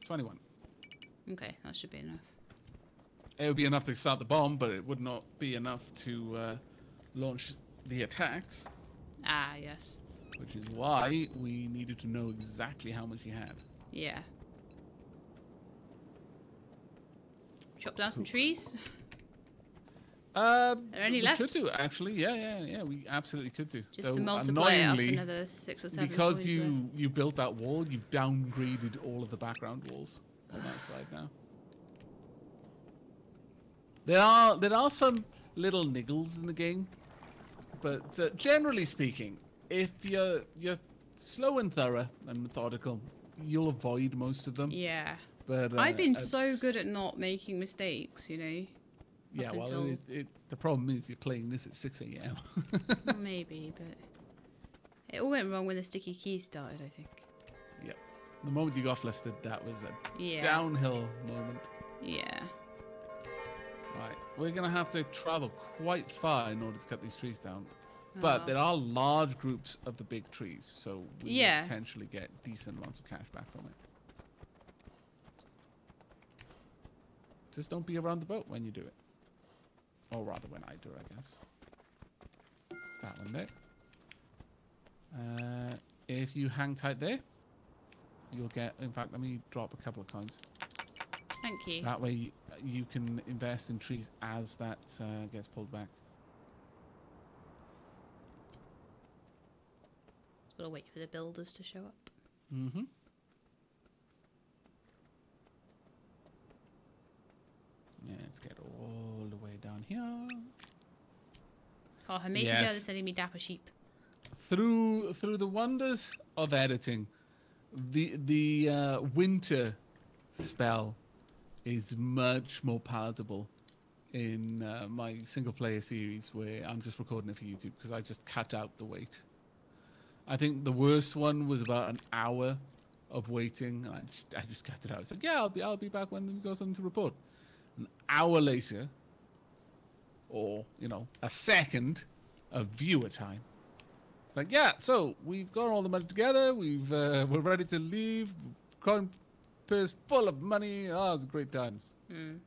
21. Okay, that should be enough. It would be enough to start the bomb, but it would not be enough to launch the attacks. Ah, yes. Which is why we needed to know exactly how much you had. Yeah. Chop down some trees. Are there any we left? could do, actually. Yeah. We absolutely could do. Just to multiply it up another 6 or 7 because coins worth. you built that wall, you've downgraded all of the background walls on that side now. There are some little niggles in the game, but generally speaking, if you're slow and thorough and methodical, you'll avoid most of them. Yeah. But I've been so good at not making mistakes, you know. Yeah, well, the problem is you're playing this at 6 a.m. Well, maybe, but it all went wrong when the sticky keys started, I think. Yep. The moment you got flustered, that was a downhill moment. Yeah. Right, we're going to have to travel quite far in order to cut these trees down. But there are large groups of the big trees, so we will potentially get decent amounts of cash back from it. Just don't be around the boat when you do it. Or rather, when I do it, I guess. That one there. If you hang tight there, you'll get... In fact, let me drop a couple of coins. Thank you. That way you can invest in trees as that gets pulled back. Just gotta wait for the builders to show up. Mm-hmm. Yeah, let's get all the way down here. Oh, her matey girl is sending me dapper sheep. Through the wonders of editing, the winter spell is much more palatable in my single player series where I'm just recording it for YouTube because I just cut out the wait. I think the worst one was about an hour of waiting. I just cut it out. I said, yeah, I'll be back when we've got something to report. An hour later, or, you know, a second of viewer time. It's like, yeah, so we've got all the money together. We're ready to leave. Coin purse full of money. Oh, it's great times. Mm.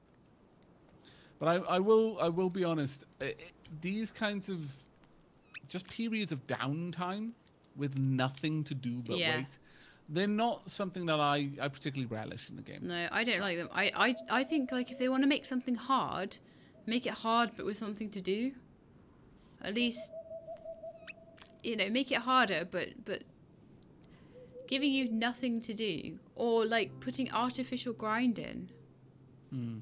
But I will be honest. These kinds of just periods of downtime with nothing to do but wait. They're not something that I particularly relish in the game. No, I don't like them. I think, like, if they want to make something hard, make it hard but with something to do. At least, you know, make it harder but giving you nothing to do. Or, like, putting artificial grind in. Hmm.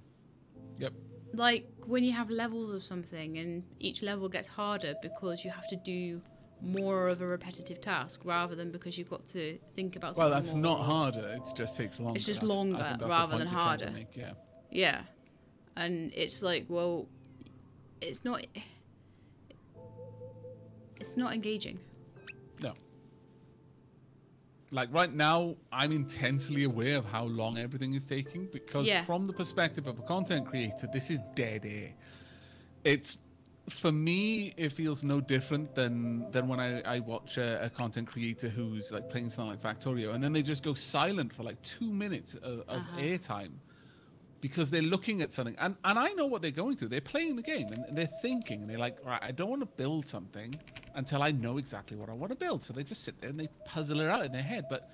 Yep. Like, when you have levels of something and each level gets harder because you have to do more of a repetitive task rather than because you've got to think about something. Well, that's not harder. It just takes longer. It's just longer rather than harder. Yeah. Yeah. And it's like, well, it's not engaging. No. Like right now, I'm intensely aware of how long everything is taking because from the perspective of a content creator, this is dead air. It's, for me, it feels no different than when I watch a content creator who's like playing something like Factorio and then they just go silent for like 2 minutes of airtime because they're looking at something. And I know what they're going through. They're playing the game and they're thinking and they're like, right, I don't want to build something until I know exactly what I want to build. So they just sit there and they puzzle it out in their head. But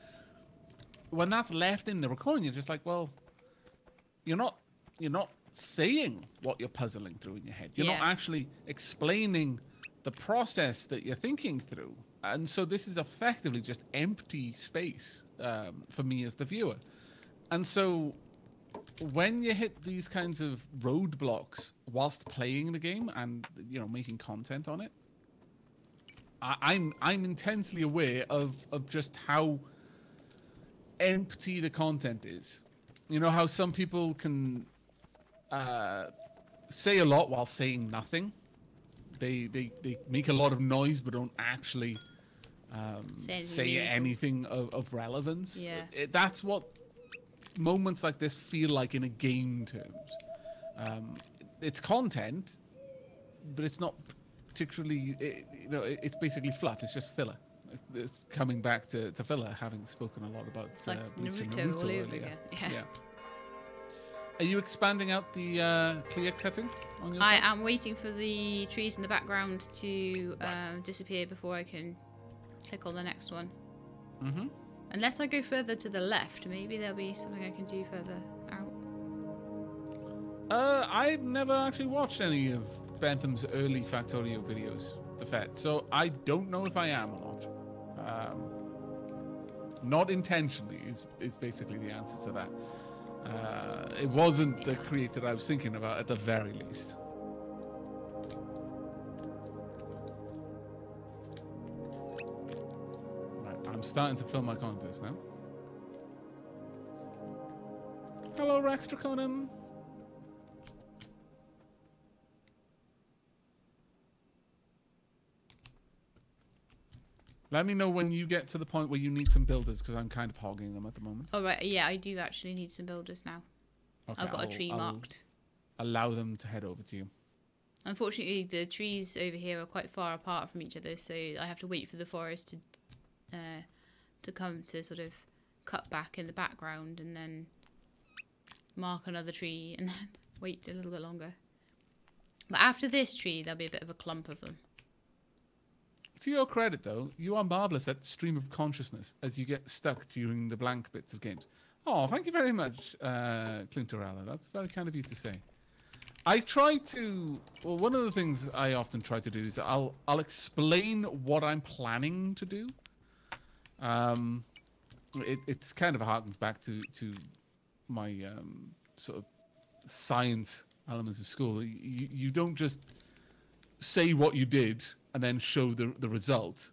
when that's left in the recording, you're just like, well, you're not saying what you're puzzling through in your head. You're not actually explaining the process that you're thinking through. And so this is effectively just empty space for me as the viewer. And so when you hit these kinds of roadblocks whilst playing the game and, you know, making content on it, I'm intensely aware of just how empty the content is. You know how some people can say a lot while saying nothing. They make a lot of noise but don't actually say anything of relevance. Yeah. That's what moments like this feel like in a game terms. It's content, but it's not particularly, it's basically fluff. It's just filler. It's coming back to filler, having spoken a lot about like Naruto earlier. Yeah. Are you expanding out the clear cutting on your I side? am waiting for the trees in the background to disappear before I can click on the next one. Mm-hmm. Unless I go further to the left, maybe there'll be something I can do further out. I've never actually watched any of Bentham's early Factorio videos, the Fed, so I don't know if I am or not. Not intentionally is basically the answer to that. It wasn't the creator I was thinking about at the very least. Right, I'm starting to fill my coin purse now. Hello, Rex Draconum. Let me know when you get to the point where you need some builders, because I'm kind of hogging them at the moment. Oh, right. Yeah, I do actually need some builders now. Okay, I've got a tree marked. Allow them to head over to you. Unfortunately, the trees over here are quite far apart from each other, so I have to wait for the forest to come to sort of cut back in the background and then mark another tree and then wait a little bit longer. But after this tree, there'll be a bit of a clump of them. To your credit, though, you are marvellous at stream of consciousness as you get stuck during the blank bits of games. Oh, thank you very much, Clintorella. That's very kind of you to say. I try to... Well, one of the things I often try to do is I'll explain what I'm planning to do. It's kind of harkens back to my sort of science elements of school. You don't just say what you did and then show the result.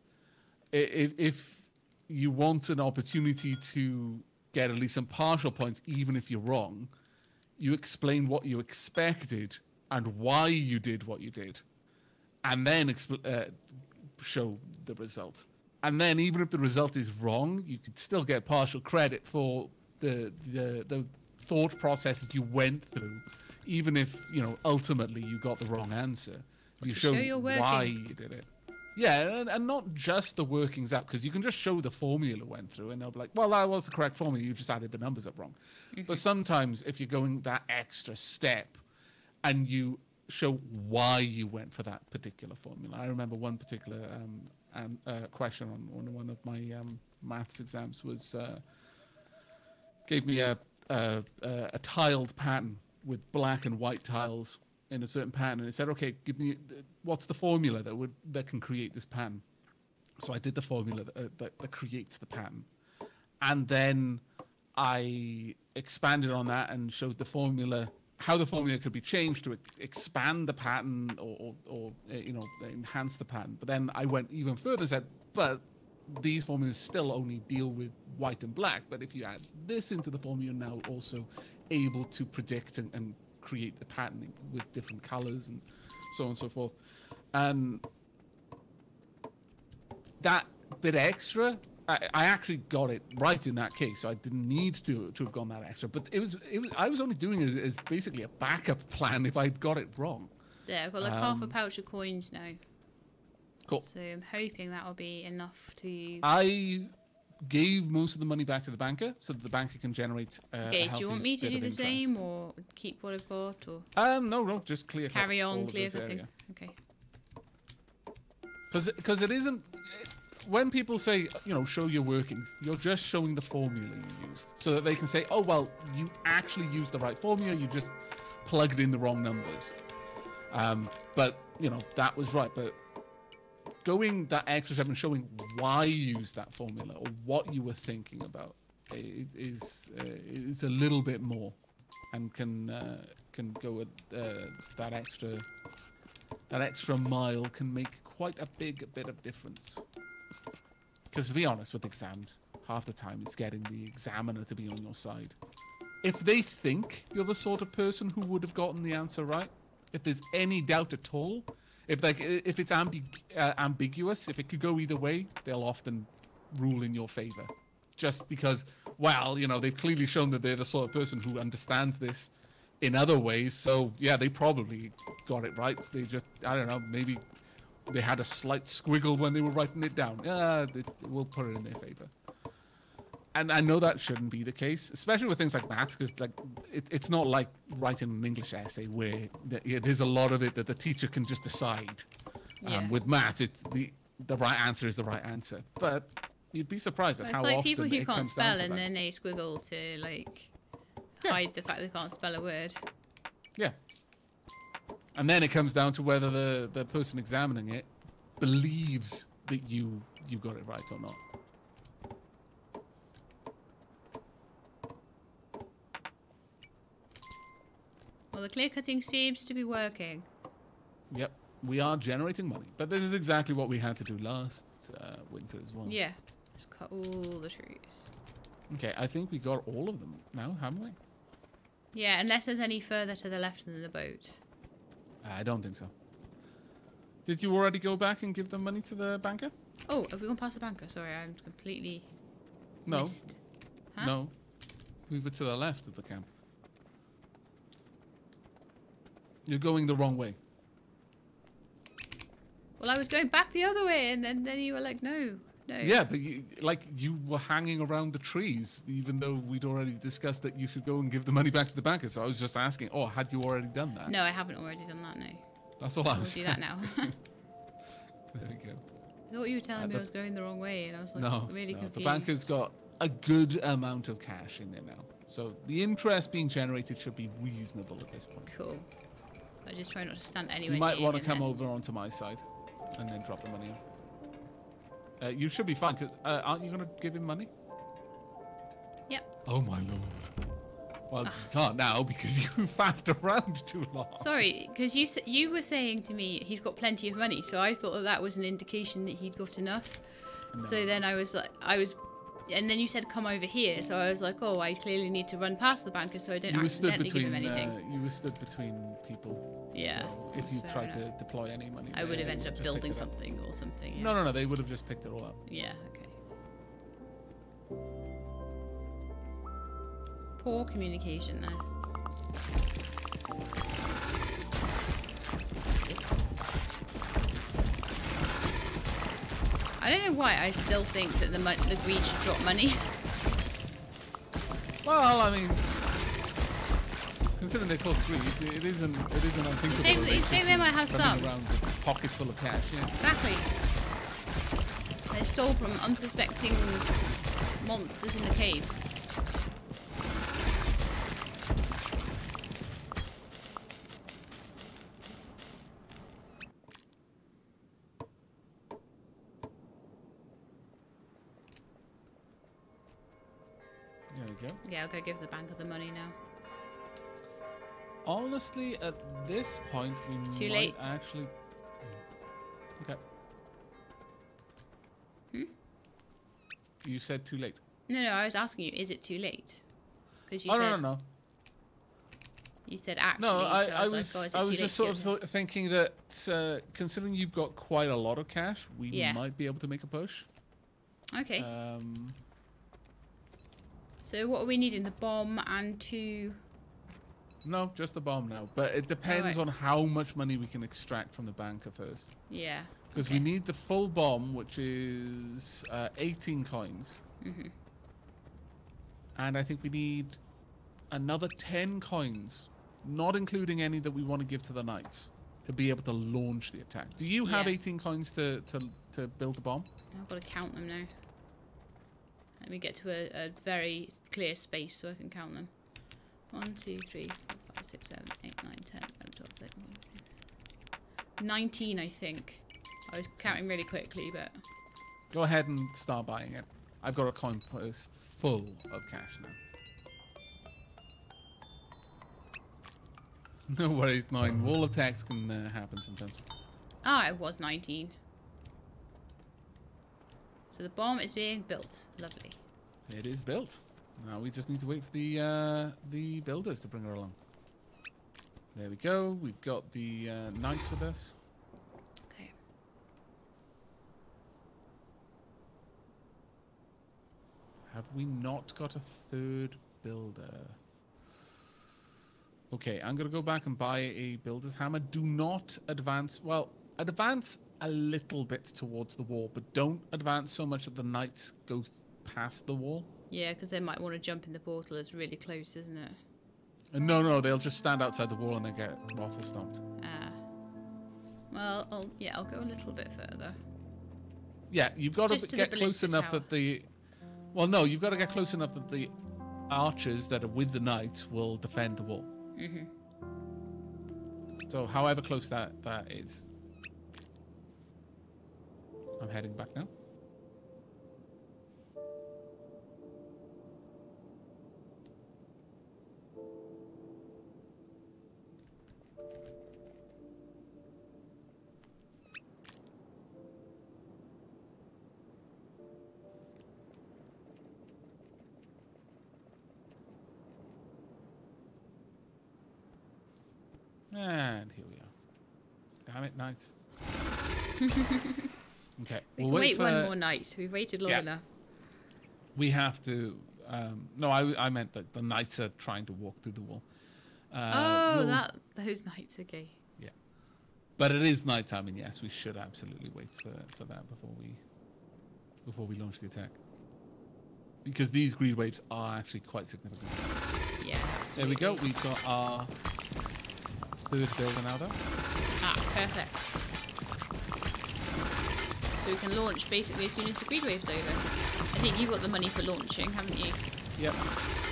If you want an opportunity to get at least some partial points, even if you're wrong, you explain what you expected and why you did what you did, and then show the result. And then even if the result is wrong, you could still get partial credit for the thought processes you went through, even if, you know, ultimately you got the wrong answer. You show why you did it. Yeah, and not just the workings out, because you can just show the formula went through and they'll be like, well, that was the correct formula, you just added the numbers up wrong. Mm-hmm. But sometimes if you're going that extra step and you show why you went for that particular formula. I remember one particular question on one of my maths exams was, gave me a tiled pattern with black and white tiles in a certain pattern, and it said, okay, give me what's the formula that can create this pattern. So I did the formula that creates the pattern, and then I expanded on that and showed the formula, how the formula could be changed to expand the pattern or you know, enhance the pattern. But then I went even further and said, but these formulas still only deal with white and black, but if you add this into the formula, you're now also able to predict and create the patterning with different colors and so on and so forth. And that bit extra, I actually got it right in that case, so I didn't need to have gone that extra. But it was I was only doing it as basically a backup plan if I'd got it wrong. There, I've got like half a pouch of coins now. Cool. So I'm hoping that will be enough to... I gave most of the money back to the banker so that the banker can generate Okay, do you want me to do the same or keep what I've got? Or no, just clear cut carry on clear this cutting. area. Okay. Because it isn't... When people say, you know, show your workings, you're just showing the formula you used. So that they can say, oh, well, you actually used the right formula, you just plugged in the wrong numbers. But, you know, that was right. But going that extra step and showing why you used that formula or what you were thinking about is a little bit more, and can go that extra mile can make quite a bit of difference. Because to be honest, with exams, half the time it's getting the examiner to be on your side. If they think you're the sort of person who would have gotten the answer right, if there's any doubt at all, if it's ambiguous, if it could go either way, they'll often rule in your favor. Just because, well, you know, they've clearly shown that they're the sort of person who understands this in other ways. So, yeah, they probably got it right. They just, I don't know, maybe they had a slight squiggle when they were writing it down. We'll put it in their favor. And I know that shouldn't be the case, especially with things like maths, because like it's not like writing an English essay where there's a lot of it that the teacher can just decide. Yeah. With maths, it's the right answer is the right answer. But you'd be surprised at how often it's like people who can't spell and that. then they squiggle to like hide the fact they can't spell a word. Yeah. And then it comes down to whether the person examining it believes that you got it right or not. Well, the clear cutting seems to be working. Yep, we are generating money. But this is exactly what we had to do last winter as well. Yeah, just cut all the trees. Okay, I think we got all of them now, haven't we? Yeah, unless there's any further to the left than the boat. I don't think so. Did you already go back and give the money to the banker? Oh, have we gone past the banker? Sorry, I'm completely missed. Huh? No. We were to the left of the camp. You're going the wrong way. Well, I was going back the other way, and then you were like, no. Yeah, but you were hanging around the trees, even though we'd already discussed that you should go and give the money back to the banker. So I was just asking, had you already done that? No, I haven't already done that, no. That's all I was saying. We'll do that now. There we go. I thought you were telling me I was going the wrong way, and I was like really confused. The banker's got a good amount of cash in there now. So the interest being generated should be reasonable at this point. Cool. I just try not to stand anywhere You might near want to him come then. over onto my side and then drop the money off. You should be fine, because aren't you going to give him money? Yep. Oh my lord. Well, you can't now because you faffed around too long. Sorry, because you were saying to me he's got plenty of money, so I thought that was an indication that he'd got enough. No. So then I was, and then you said come over here, so I was like, oh, I clearly need to run past the banker so I don't accidentally give him anything. You were stood between people. Yeah. So if you tried to deploy any money, I would have ended up building something or something. Yeah. No, they would have just picked it all up. Yeah. Okay. Poor communication there. I don't know why I still think that the greed should drop money. Well, I mean, considering they're called greed, it isn't unthinkable. You think they might have some? Around with pockets full of cash. Yeah. Exactly. They stole from unsuspecting monsters in the cave. There we go. Yeah, I'll go give the banker the money now. Honestly, at this point, we Too might late. actually. Okay. You said too late. No, I was asking you, is it too late? Because you said. said. No. You said actually. No, so I was like, oh, just sort of thinking that considering you've got quite a lot of cash, we might be able to make a push. Okay. So what are we needing? The bomb and 2... No, just the bomb now. But it depends on how much money we can extract from the banker first. Yeah. Because we need the full bomb, which is 18 coins. And I think we need another 10 coins, not including any that we want to give to the knights, to be able to launch the attack. Do you have 18 coins to build the bomb? I've got to count them now. Let me get to a very clear space so I can count them. 1, 2, 3, 4, 5, 6, 7, 8, 9, 10, 11, 12, 13, 14, 19, I think. I was counting really quickly, but... Go ahead and start buying it. I've got a coin purse full of cash now. No worries, 9. Wall attacks can happen sometimes. Ah, it was 19. So the bomb is being built. Lovely. It is built. Now we just need to wait for the builders to bring her along. There we go. We've got the knights with us. Okay. Have we not got a third builder? Okay, I'm going to go back and buy a builder's hammer. Do not advance. Well, advance a little bit towards the wall, but don't advance so much that the knights go past the wall. Yeah, because they might want to jump in the portal. It's really close, isn't it? No, they'll just stand outside the wall and they get raffle stomped. Ah. Well, I'll go a little bit further. Yeah, you've got to get close enough that the... Well, no, you've got to get close enough that the archers that are with the knights will defend the wall. So, however close that is. I'm heading back now. And here we are. Damn it, knights. Okay. We'll wait for one more night. We've waited long enough. We have to... no, I meant that the knights are trying to walk through the wall. Those knights, okay. Yeah. But it is nighttime, and yes, we should absolutely wait for that before we launch the attack. Because these greed waves are actually quite significant. Yeah, absolutely. There we go. We've got our... third builder now, though. Ah, perfect. So we can launch basically as soon as the greed wave's over. I think you've got the money for launching, haven't you? Yep.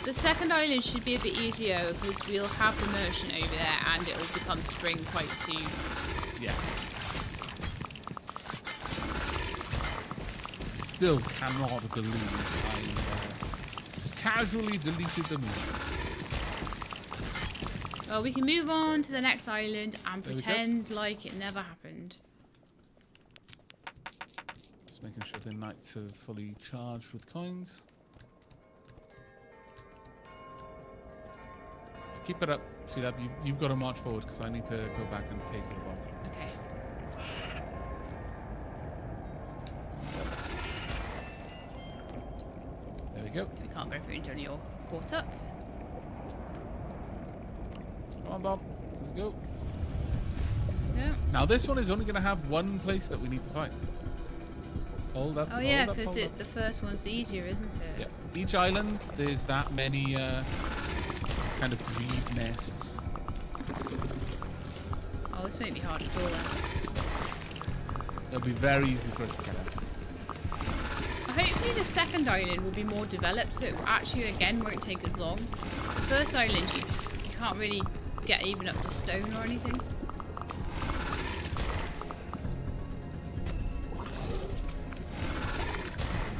The second island should be a bit easier because we'll have the merchant over there and it'll become spring quite soon. Yeah. Still cannot believe I just casually deleted the mission. Well, we can move on to the next island and pretend like it never happened. Just making sure the knights are fully charged with coins. Keep it up, Sheila. You've got to march forward because I need to go back and pay for the bomb. Okay. There we go. We can't go through until you're caught up. Come on, Bob. Let's go. Yeah. Now, this one is only going to have one place that we need to fight. Hold up. Oh, yeah, because the first one's easier, isn't it? Yeah. Each island, there's that many kind of greed nests. Oh, this won't be hard at all, then. It'll be very easy for us to get out. Hopefully the second island will be more developed, so it actually, again, won't take as long. The first island, you can't really get even up to stone or anything.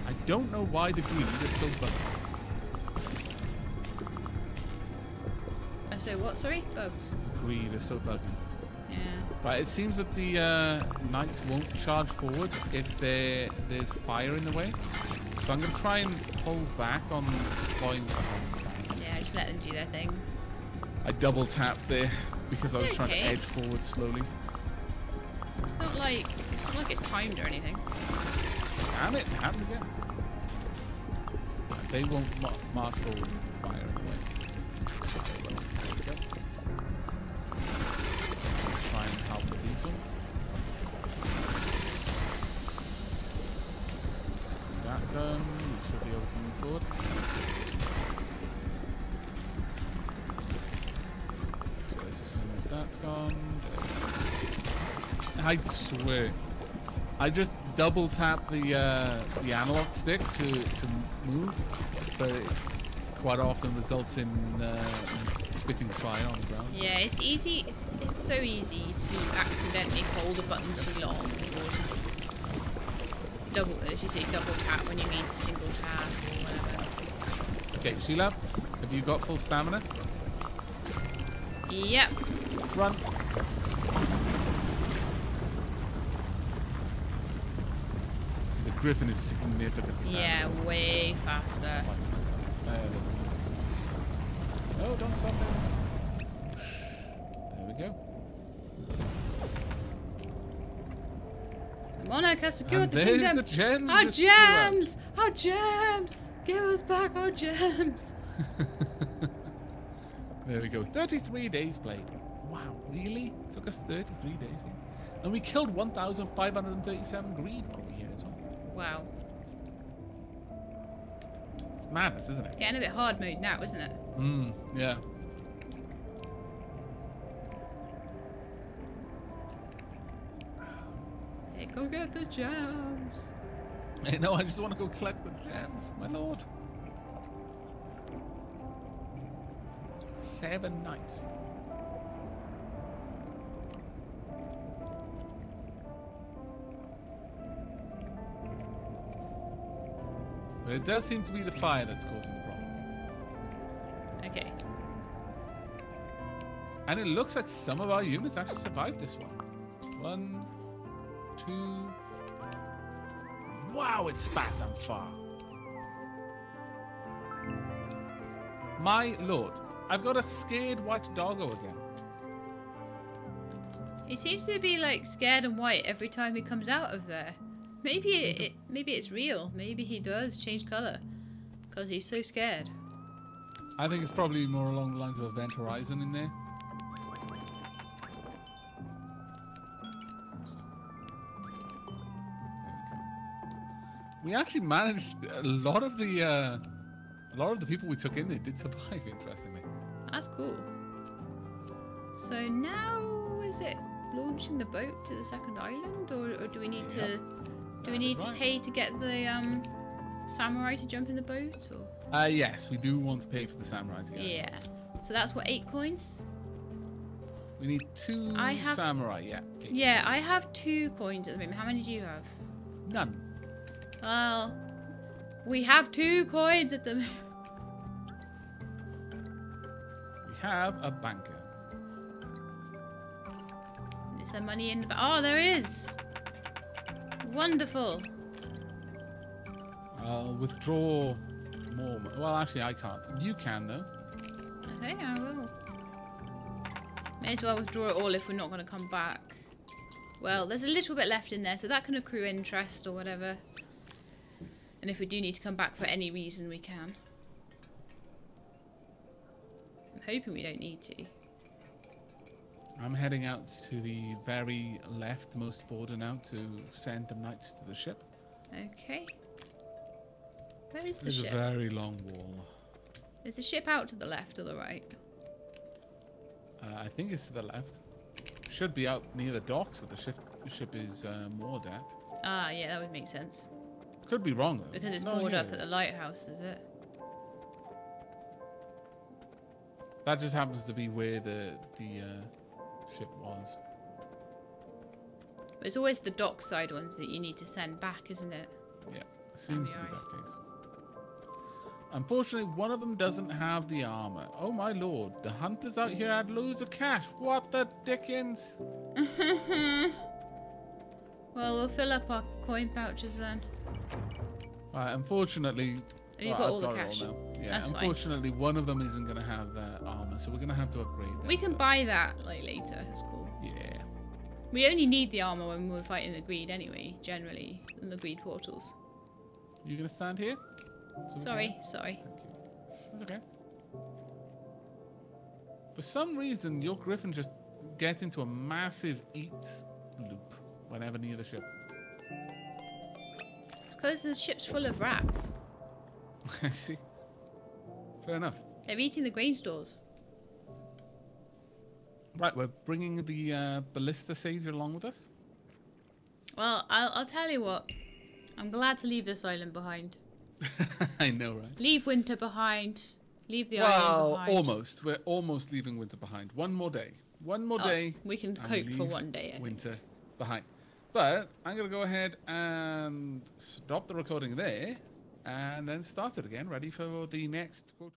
I don't know why the greed is so buggy. So what, sorry? Bugs? The greed is so buggy. Yeah. Right, it seems that the knights won't charge forward if there's fire in the way. So I'm going to try and pull back on deploying. Yeah, just let them do their thing. I double tapped there because I was trying to okay. edge forward slowly. It's not like it's timed or anything. Damn it, happened again. They won't march forward with the fire anyway. There we go. Try and help with these ones. That done. We should be able to move forward. Okay, as soon as that's gone. I swear. I just double tap the analog stick to move, but it quite often results in spitting fire on the ground. Yeah, it's easy. It's so easy to accidentally hold a button too long. Or double, as you say, double tap when you mean to single tap or whatever. Okay, Sheila, have you got full stamina? Yep. Run. The Griffin is significantly Yeah, way faster. Oh, don't stop there. There we go. The monarch has secured And the there's kingdom. the gems. Our just flew out. gems! Our gems! Give us back our gems! There we go. 33 days played. Wow, really? Took us 33 days. And we killed 1,537 greed while we were here as well. Wow. It's madness, isn't it? Getting a bit hard mode now, isn't it? Yeah. Okay, go get the gems. I know, I just want to go collect the gems, my lord. 7 nights. But it does seem to be the fire that's causing the problem. Okay. And it looks like some of our units actually survived this one. 1, 2... Wow, it spat them far. My lord, I've got a scared white doggo again. He seems to be like scared and white every time he comes out of there. Maybe maybe it's real. Maybe he does change colour because he's so scared. I think it's probably more along the lines of Event Horizon in there. We actually managed a lot of the people we took in there did survive, interestingly. That's cool. So now is it launching the boat to the second island, or do we need to pay to get the samurai to jump in the boat? Or yes, we do want to pay for the samurai to get it. yeah. So that's what, 8 coins. We need 2 samurai. Yeah. 8 Yeah, coins. I have 2 coins at the moment. How many do you have? None. Well, we have 2 coins at the moment. We have a banker. Is there money in the oh, there is. Wonderful. I'll withdraw more. Well, actually, I can't. You can, though. Okay, I will. May as well withdraw it all if we're not going to come back. Well, there's a little bit left in there, so that can accrue interest or whatever. And if we do need to come back for any reason, we can. I'm hoping we don't need to. I'm heading out to the very leftmost border now to send the knights to the ship. Okay. Where is the There's ship? a very long wall. Is the ship out to the left or the right? I think it's to the left. Should be out near the docks that the ship is moored at. Ah, yeah, that would make sense. Could be wrong though. Because it's No, moored yeah, up at the lighthouse, is it? That just happens to be where the ship was. But it's always the dockside ones that you need to send back, isn't it? Yeah, seems to be that case. Unfortunately, one of them doesn't have the armor. Oh my lord, the hunters out here had loads of cash. What the dickens? Well, we'll fill up our coin pouches then. Right, unfortunately... Have you got all the cash? now. Yeah, That's fine. unfortunately, one of them isn't going to have armor. armor, so we're gonna have to upgrade that. We can buy that like later. It's cool. Yeah. We only need the armor when we're fighting the greed anyway, generally, in the greed portals. You gonna stand here? So Sorry. Thank you. That's okay. For some reason, your griffin just gets into a massive eat loop whenever near the ship. It's because the ship's full of rats. I see. Fair enough. They're eating the grain stores. Right, we're bringing the ballista sage along with us. Well, I'll tell you what. I'm glad to leave this island behind. I know, right? Leave winter behind. Leave the island behind. Almost. We're almost leaving winter behind. One more day. One more day. We can cope for one day. I winter think. behind. But I'm going to go ahead and stop the recording there and then start it again, ready for the next quote.